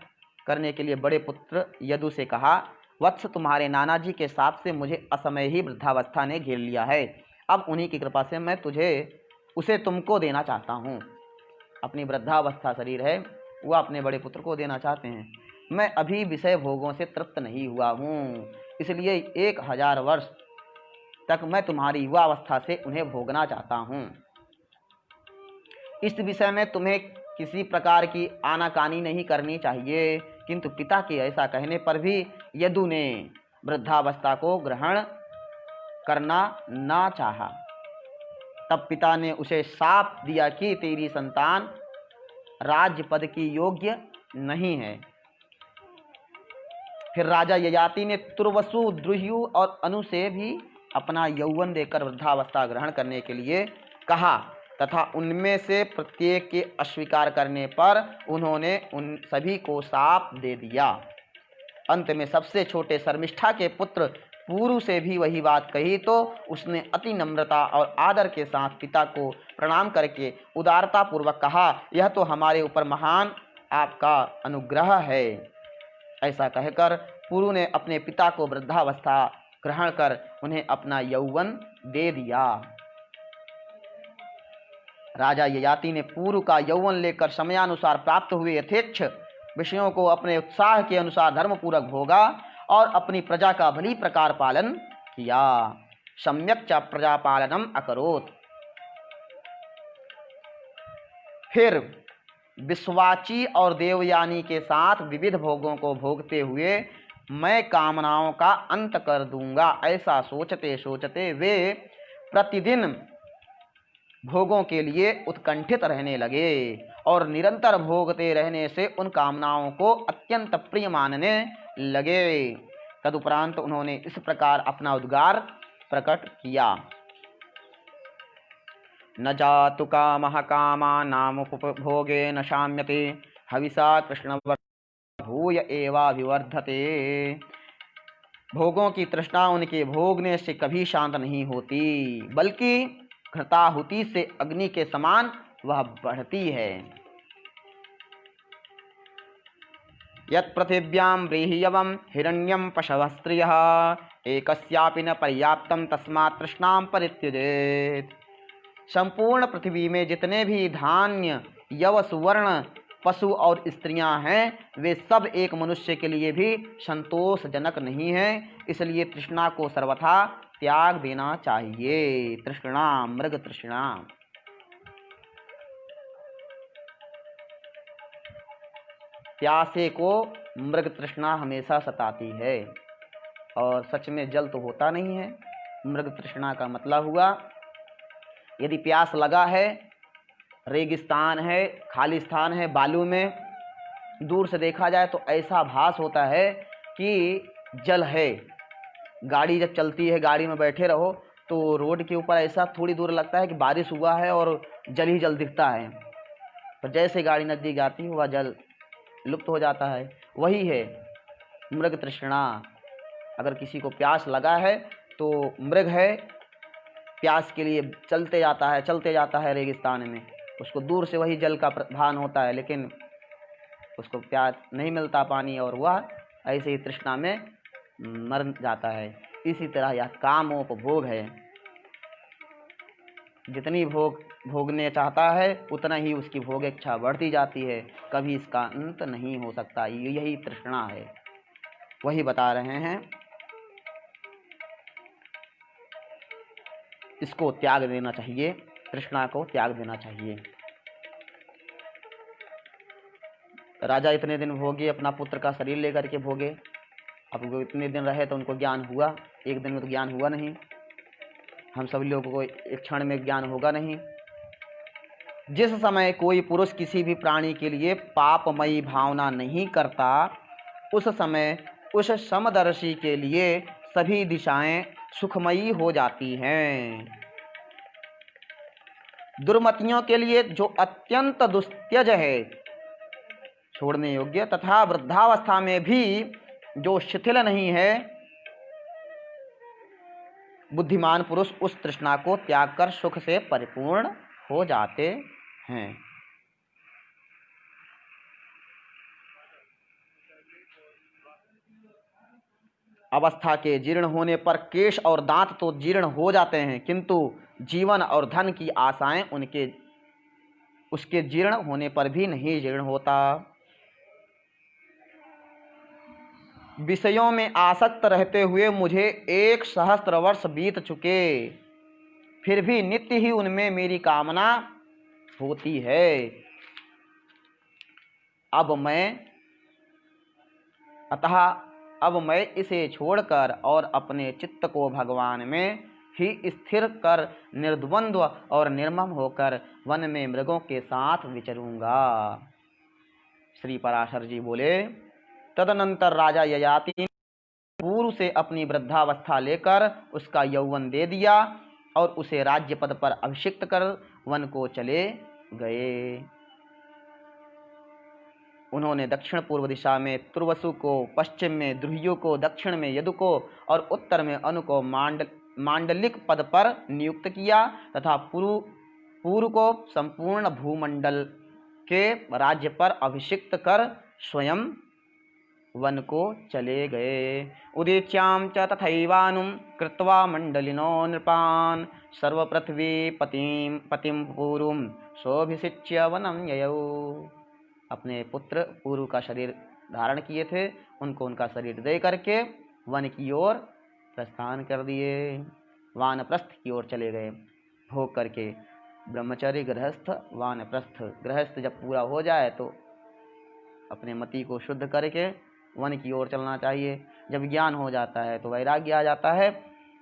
करने के लिए बड़े पुत्र यदु से कहा, वत्स, तुम्हारे नाना जी के शाप से मुझे असमय ही वृद्धावस्था ने घेर लिया है। अब उन्हीं की कृपा से मैं उसे तुमको देना चाहता हूँ। अपनी वृद्धावस्था शरीर है वह अपने बड़े पुत्र को देना चाहते हैं। मैं अभी विषय भोगों से तृप्त नहीं हुआ हूँ, इसलिए 1000 वर्ष तक मैं तुम्हारी युवावस्था से उन्हें भोगना चाहता हूँ। इस विषय में तुम्हें किसी प्रकार की आनाकानी नहीं करनी चाहिए। किंतु पिता के ऐसा कहने पर भी यदु ने वृद्धावस्था को ग्रहण करना ना चाहा। तब पिता ने उसे शाप दिया कि तेरी संतान राज्य पद की योग्य नहीं है। फिर राजा ययाति ने तुर्वसु, द्रुह्यु और अनु से भी अपना यौवन देकर वृद्धावस्था ग्रहण करने के लिए कहा तथा उनमें से प्रत्येक के अस्वीकार करने पर उन्होंने उन सभी को शाप दे दिया। अंत में सबसे छोटे शर्मिष्ठा के पुत्र पुरु से भी वही बात कही तो उसने अति नम्रता और आदर के साथ पिता को प्रणाम करके उदारता पूर्वक कहा, यह तो हमारे ऊपर महान आपका अनुग्रह है। ऐसा कहकर पुरु ने अपने पिता को वृद्धावस्था ग्रहण कर उन्हें अपना यौवन दे दिया। राजा ययाति ने पुरु का यौवन लेकर समयानुसार प्राप्त हुए यथेच्छ विषयों को अपने उत्साह के अनुसार धर्मपूर्वक भोगा और अपनी प्रजा का भली प्रकार पालन किया। सम्यक च प्रजा पालनम अकरोत्। फिर विश्वाची और देवयानी के साथ विविध भोगों को भोगते हुए मैं कामनाओं का अंत कर दूंगा, ऐसा सोचते सोचते वे प्रतिदिन भोगों के लिए उत्कंठित रहने लगे और निरंतर भोगते रहने से उन कामनाओं को अत्यंत प्रिय मानने लगे। तदुपरांत उन्होंने इस प्रकार अपना उद्गार प्रकट किया, न जातु कामः कामानामुपभोगे न शाम्यते हविषा कृष्ण भूय एवाभिवर्धते। भोगों की तृष्णा उनके भोगने से कभी शांत नहीं होती, बल्कि घृताहुति से अग्नि के समान वह बढ़ती है। यत् पृथिव्यां व्रीह्यवं हिरण्यं पशवः स्त्रियः एकस्यापि न पर्याप्तं तस्मात् तृष्णां परित्यजेत्। संपूर्ण पृथ्वी में जितने भी धान्य, यव, सुवर्ण, पशु और स्त्रियां हैं वे सब एक मनुष्य के लिए भी संतोषजनक नहीं हैं, इसलिए तृष्णा को सर्वथा त्याग देना चाहिए। तृष्णा मृग तृष्णा। प्यासे को मृग तृष्णा हमेशा सताती है और सच में जल तो होता नहीं है। मृग तृष्णा का मतलब हुआ यदि प्यास लगा है, रेगिस्तान है, खाली स्थान है, बालू में, दूर से देखा जाए तो ऐसा भास होता है कि जल है। गाड़ी जब चलती है, गाड़ी में बैठे रहो तो रोड के ऊपर ऐसा थोड़ी दूर लगता है कि बारिश हुआ है और जल ही जल दिखता है, तो जैसे गाड़ी नज़दीक जाती है वह जल लुप्त हो जाता है। वही है मृग तृष्णा। अगर किसी को प्यास लगा है तो मृग है, प्यास के लिए चलते जाता है रेगिस्तान में, उसको दूर से वही जल का भान होता है लेकिन उसको प्यास नहीं मिलता पानी, और वह ऐसे ही तृष्णा में मर जाता है। इसी तरह यह कामोपभोग है, जितनी भोगने चाहता है उतना ही उसकी भोग इच्छा बढ़ती जाती है, कभी इसका अंत नहीं हो सकता। यही तृष्णा है, वही बता रहे हैं। इसको त्याग देना चाहिए, तृष्णा को त्याग देना चाहिए। राजा इतने दिन भोगे, अपना पुत्र का शरीर लेकर के भोगे। अब वो इतने दिन रहे तो उनको ज्ञान हुआ, एक दिन में तो ज्ञान हुआ नहीं। हम सभी लोगों को एक क्षण में ज्ञान होगा नहीं। जिस समय कोई पुरुष किसी भी प्राणी के लिए पापमयी भावना नहीं करता, उस समय उस समदर्शी के लिए सभी दिशाएं सुखमयी हो जाती हैं। दुर्मतियों के लिए जो अत्यंत दुस्त्यज है, छोड़ने योग्य, तथा वृद्धावस्था में भी जो शिथिल नहीं है, बुद्धिमान पुरुष उस तृष्णा को त्याग कर सुख से परिपूर्ण हो जाते हैं। अवस्था के जीर्ण होने पर केश और दांत तो जीर्ण हो जाते हैं, किंतु जीवन और धन की आशाएं उसके जीर्ण होने पर भी नहीं जीर्ण होता। विषयों में आसक्त रहते हुए मुझे 1 सहस्त्र वर्ष बीत चुके, फिर भी नित्य ही उनमें मेरी कामना होती है। अब मैं इसे छोड़कर और अपने चित्त को भगवान में ही स्थिर कर निर्द्वंद्व और निर्मम होकर वन में मृगों के साथ विचरूंगा। श्री पराशर जी बोले, तदनंतर राजा ययाति पूर्व से अपनी वृद्धावस्था लेकर उसका यौवन दे दिया और उसे राज्य पद पर अभिषिक्त कर वन को चले गए। उन्होंने दक्षिण पूर्व दिशा में तुर्वसु को, पश्चिम में द्रुह्यु को, दक्षिण में यदु को और उत्तर में अनु को मांडलिक पद पर नियुक्त किया तथा पूर्व को संपूर्ण भूमंडल के राज्य पर अभिषिक्त कर स्वयं वन को चले गए। उदीच्यां च तथैवानुं कृत्वा मंडलिनो नृपान् सर्वपृथ्वी पतिं पूर्वं सोऽभिषिच्य वनं ययौ। अपने पुत्र पूर्व का शरीर धारण किए थे, उनको उनका शरीर दे करके वन की ओर प्रस्थान कर दिए, वानप्रस्थ की ओर चले गए। भोग करके ब्रह्मचर्य, गृहस्थ, वानप्रस्थ। गृहस्थ जब पूरा हो जाए तो अपने मति को शुद्ध करके वन की ओर चलना चाहिए। जब ज्ञान हो जाता है तो वैराग्य आ जाता है।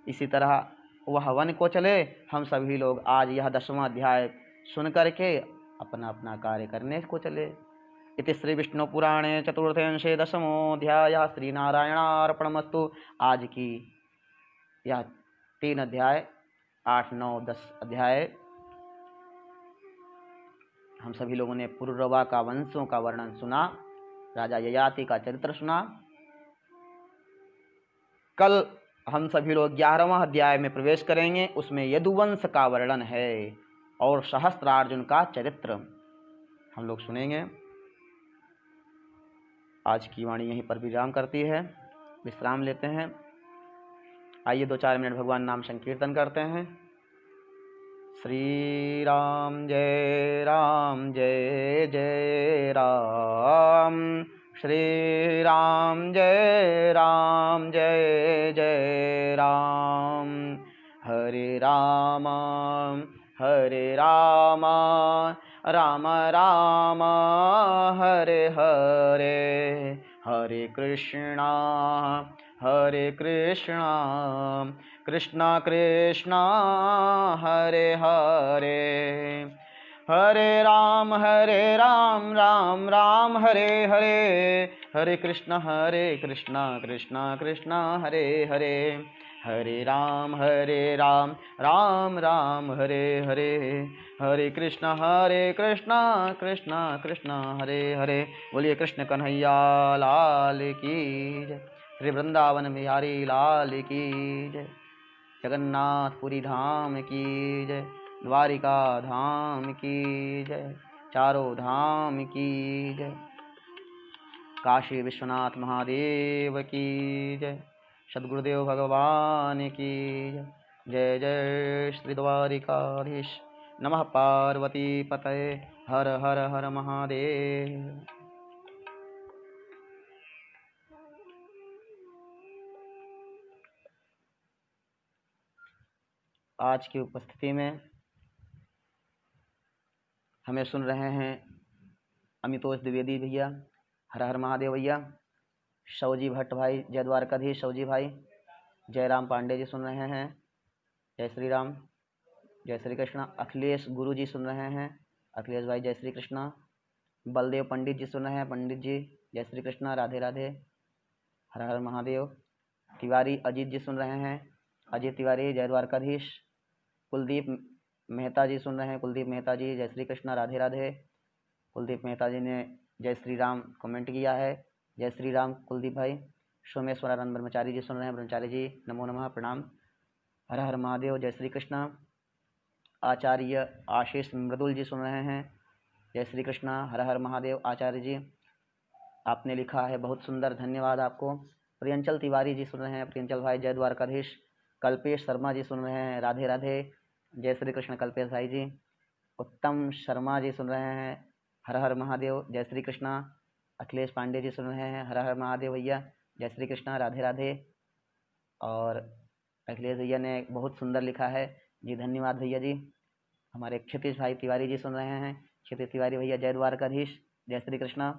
इसी तरह वह वन को चले। हम सभी लोग आज यह 10वां अध्याय सुन करके अपना अपना कार्य करने को चले। इति श्री विष्णु पुराणे चतुर्थे अंशे 10मोऽध्यायः श्रीनारायणार्पणमस्तु। आज की यह 3 अध्याय 8, 9, 10 अध्याय हम सभी लोगों ने पुरुरवा का वंशों का वर्णन सुना, राजा ययाति का चरित्र सुना। कल हम सभी लोग 11वां अध्याय में प्रवेश करेंगे, उसमें यदुवंश का वर्णन है और सहस्त्रार्जुन का चरित्र हम लोग सुनेंगे। आज की वाणी यहीं पर विराम करती है, विश्राम लेते हैं। आइए 2-4 मिनट भगवान नाम संकीर्तन करते हैं। श्री राम जय राम जय जय राम, श्री राम जय राम जय जय राम। हरे राम राम राम हरे हरे, हरे कृष्णा कृष्णा कृष्णा हरे हरे, हरे राम राम राम हरे हरे, हरे कृष्णा कृष्णा कृष्णा हरे हरे, हरे राम राम राम हरे हरे, हरे कृष्णा कृष्णा कृष्णा हरे हरे। बोलिए कृष्ण कन्हैया लाल की जय, श्री वृंदावन बिहारी लाल की जय, जगन्नाथपुरी धाम की जय, द्वारिका धाम की जय, चारों धाम की जय, काशी विश्वनाथ महादेव की जय, सद्गुरुदेव भगवान की जय। जय जय श्री द्वारिकाधीश। नमः पार्वती पतये, हर हर हर महादेव। आज की उपस्थिति में हमें सुन रहे हैं अमितोष द्विवेदी भैया, हर हर महादेव भैया, शवजी भट्ट भाई, जय द्वारकाधीश शवजी भाई, जयराम पांडे जी सुन रहे हैं, जय श्री राम, जय श्री कृष्णा। अखिलेश गुरु जी सुन रहे हैं, अखिलेश भाई जय श्री कृष्णा। बलदेव पंडित जी सुन रहे हैं, पंडित जी जय श्री कृष्णा, राधे राधे, हर हर महादेव। तिवारी अजीत जी सुन रहे हैं, अजीत तिवारी जय द्वारकाधीश। कुलदीप मेहता जी सुन रहे हैं, कुलदीप मेहता जी जय श्री कृष्णा, राधे राधे। कुलदीप मेहता जी ने जय श्री राम कमेंट किया है, जय श्री राम कुलदीप भाई। सोमेश्वरानंद ब्रह्मचारी जी सुन रहे हैं, ब्रह्मचारी जी नमो नमः प्रणाम, हर हर महादेव, जय श्री कृष्णा। आचार्य आशीष मृदुल जी सुन रहे हैं, जय श्री कृष्णा, हर हर महादेव। आचार्य जी आपने लिखा है, बहुत सुंदर, धन्यवाद आपको। प्रियंचल तिवारी जी सुन रहे हैं, प्रियंचल भाई जय द्वारकाधीश। कल्पेश शर्मा जी सुन रहे हैं, राधे राधे, जय श्री कृष्ण कल्पेश भाई जी। उत्तम शर्मा जी सुन रहे हैं, हर हर महादेव, जय श्री कृष्णा। अखिलेश पांडे जी सुन रहे हैं, हर हर महादेव भैया, जय श्री कृष्णा, राधे राधे। और अखिलेश भैया ने बहुत सुंदर लिखा है जी, धन्यवाद भैया जी। हमारे क्षितिज भाई तिवारी जी सुन रहे हैं, क्षितिज तिवारी भैया जय द्वारकाधीश, जय श्री कृष्णा।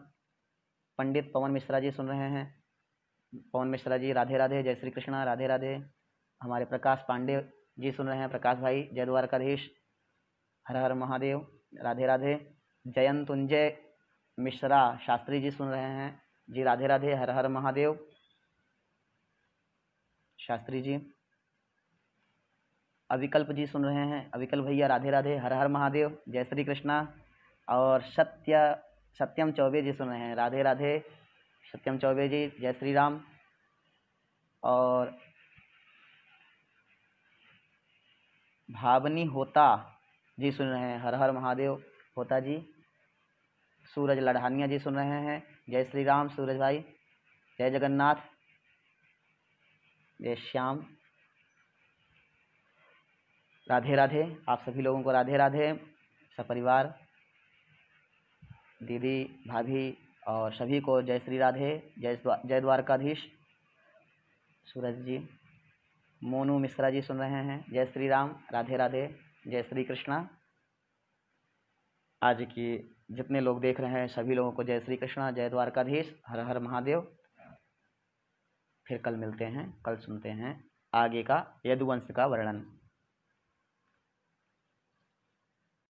पंडित पवन मिश्रा जी सुन रहे हैं, पवन मिश्रा जी राधे राधे, जय श्री कृष्णा, राधे राधे। हमारे प्रकाश पांडे जी सुन रहे हैं, प्रकाश भाई जय द्वारकाधीश, हर हर महादेव, राधे राधे। जयंतुंजय मिश्रा शास्त्री जी सुन रहे हैं, जी राधे राधे, हर हर महादेव शास्त्री जी। अविकल्प जी सुन रहे हैं, अविकल्प भैया राधे राधे, हर हर महादेव, जय श्री कृष्णा। और सत्यम चौबे जी सुन रहे हैं, राधे राधे, सत्यम चौबे जी, जय श्री राम। और भावनी होता जी सुन रहे हैं, हर हर महादेव होता जी। सूरज लढ़ानिया जी सुन रहे हैं, जय श्री राम सूरज भाई, जय जगन्नाथ, जय श्याम, राधे राधे। आप सभी लोगों को राधे राधे, सपरिवार दीदी भाभी और सभी को जय श्री राधे, जय द्वारकाधीश। सूरज जी, मोनू मिश्रा जी सुन रहे हैं, जय श्री राम, राधे राधे, जय श्री कृष्णा। आज की जितने लोग देख रहे हैं सभी लोगों को जय श्री कृष्णा, जय द्वारकाधीश, हर हर महादेव। फिर कल मिलते हैं, कल सुनते हैं आगे का यदुवंश का वर्णन।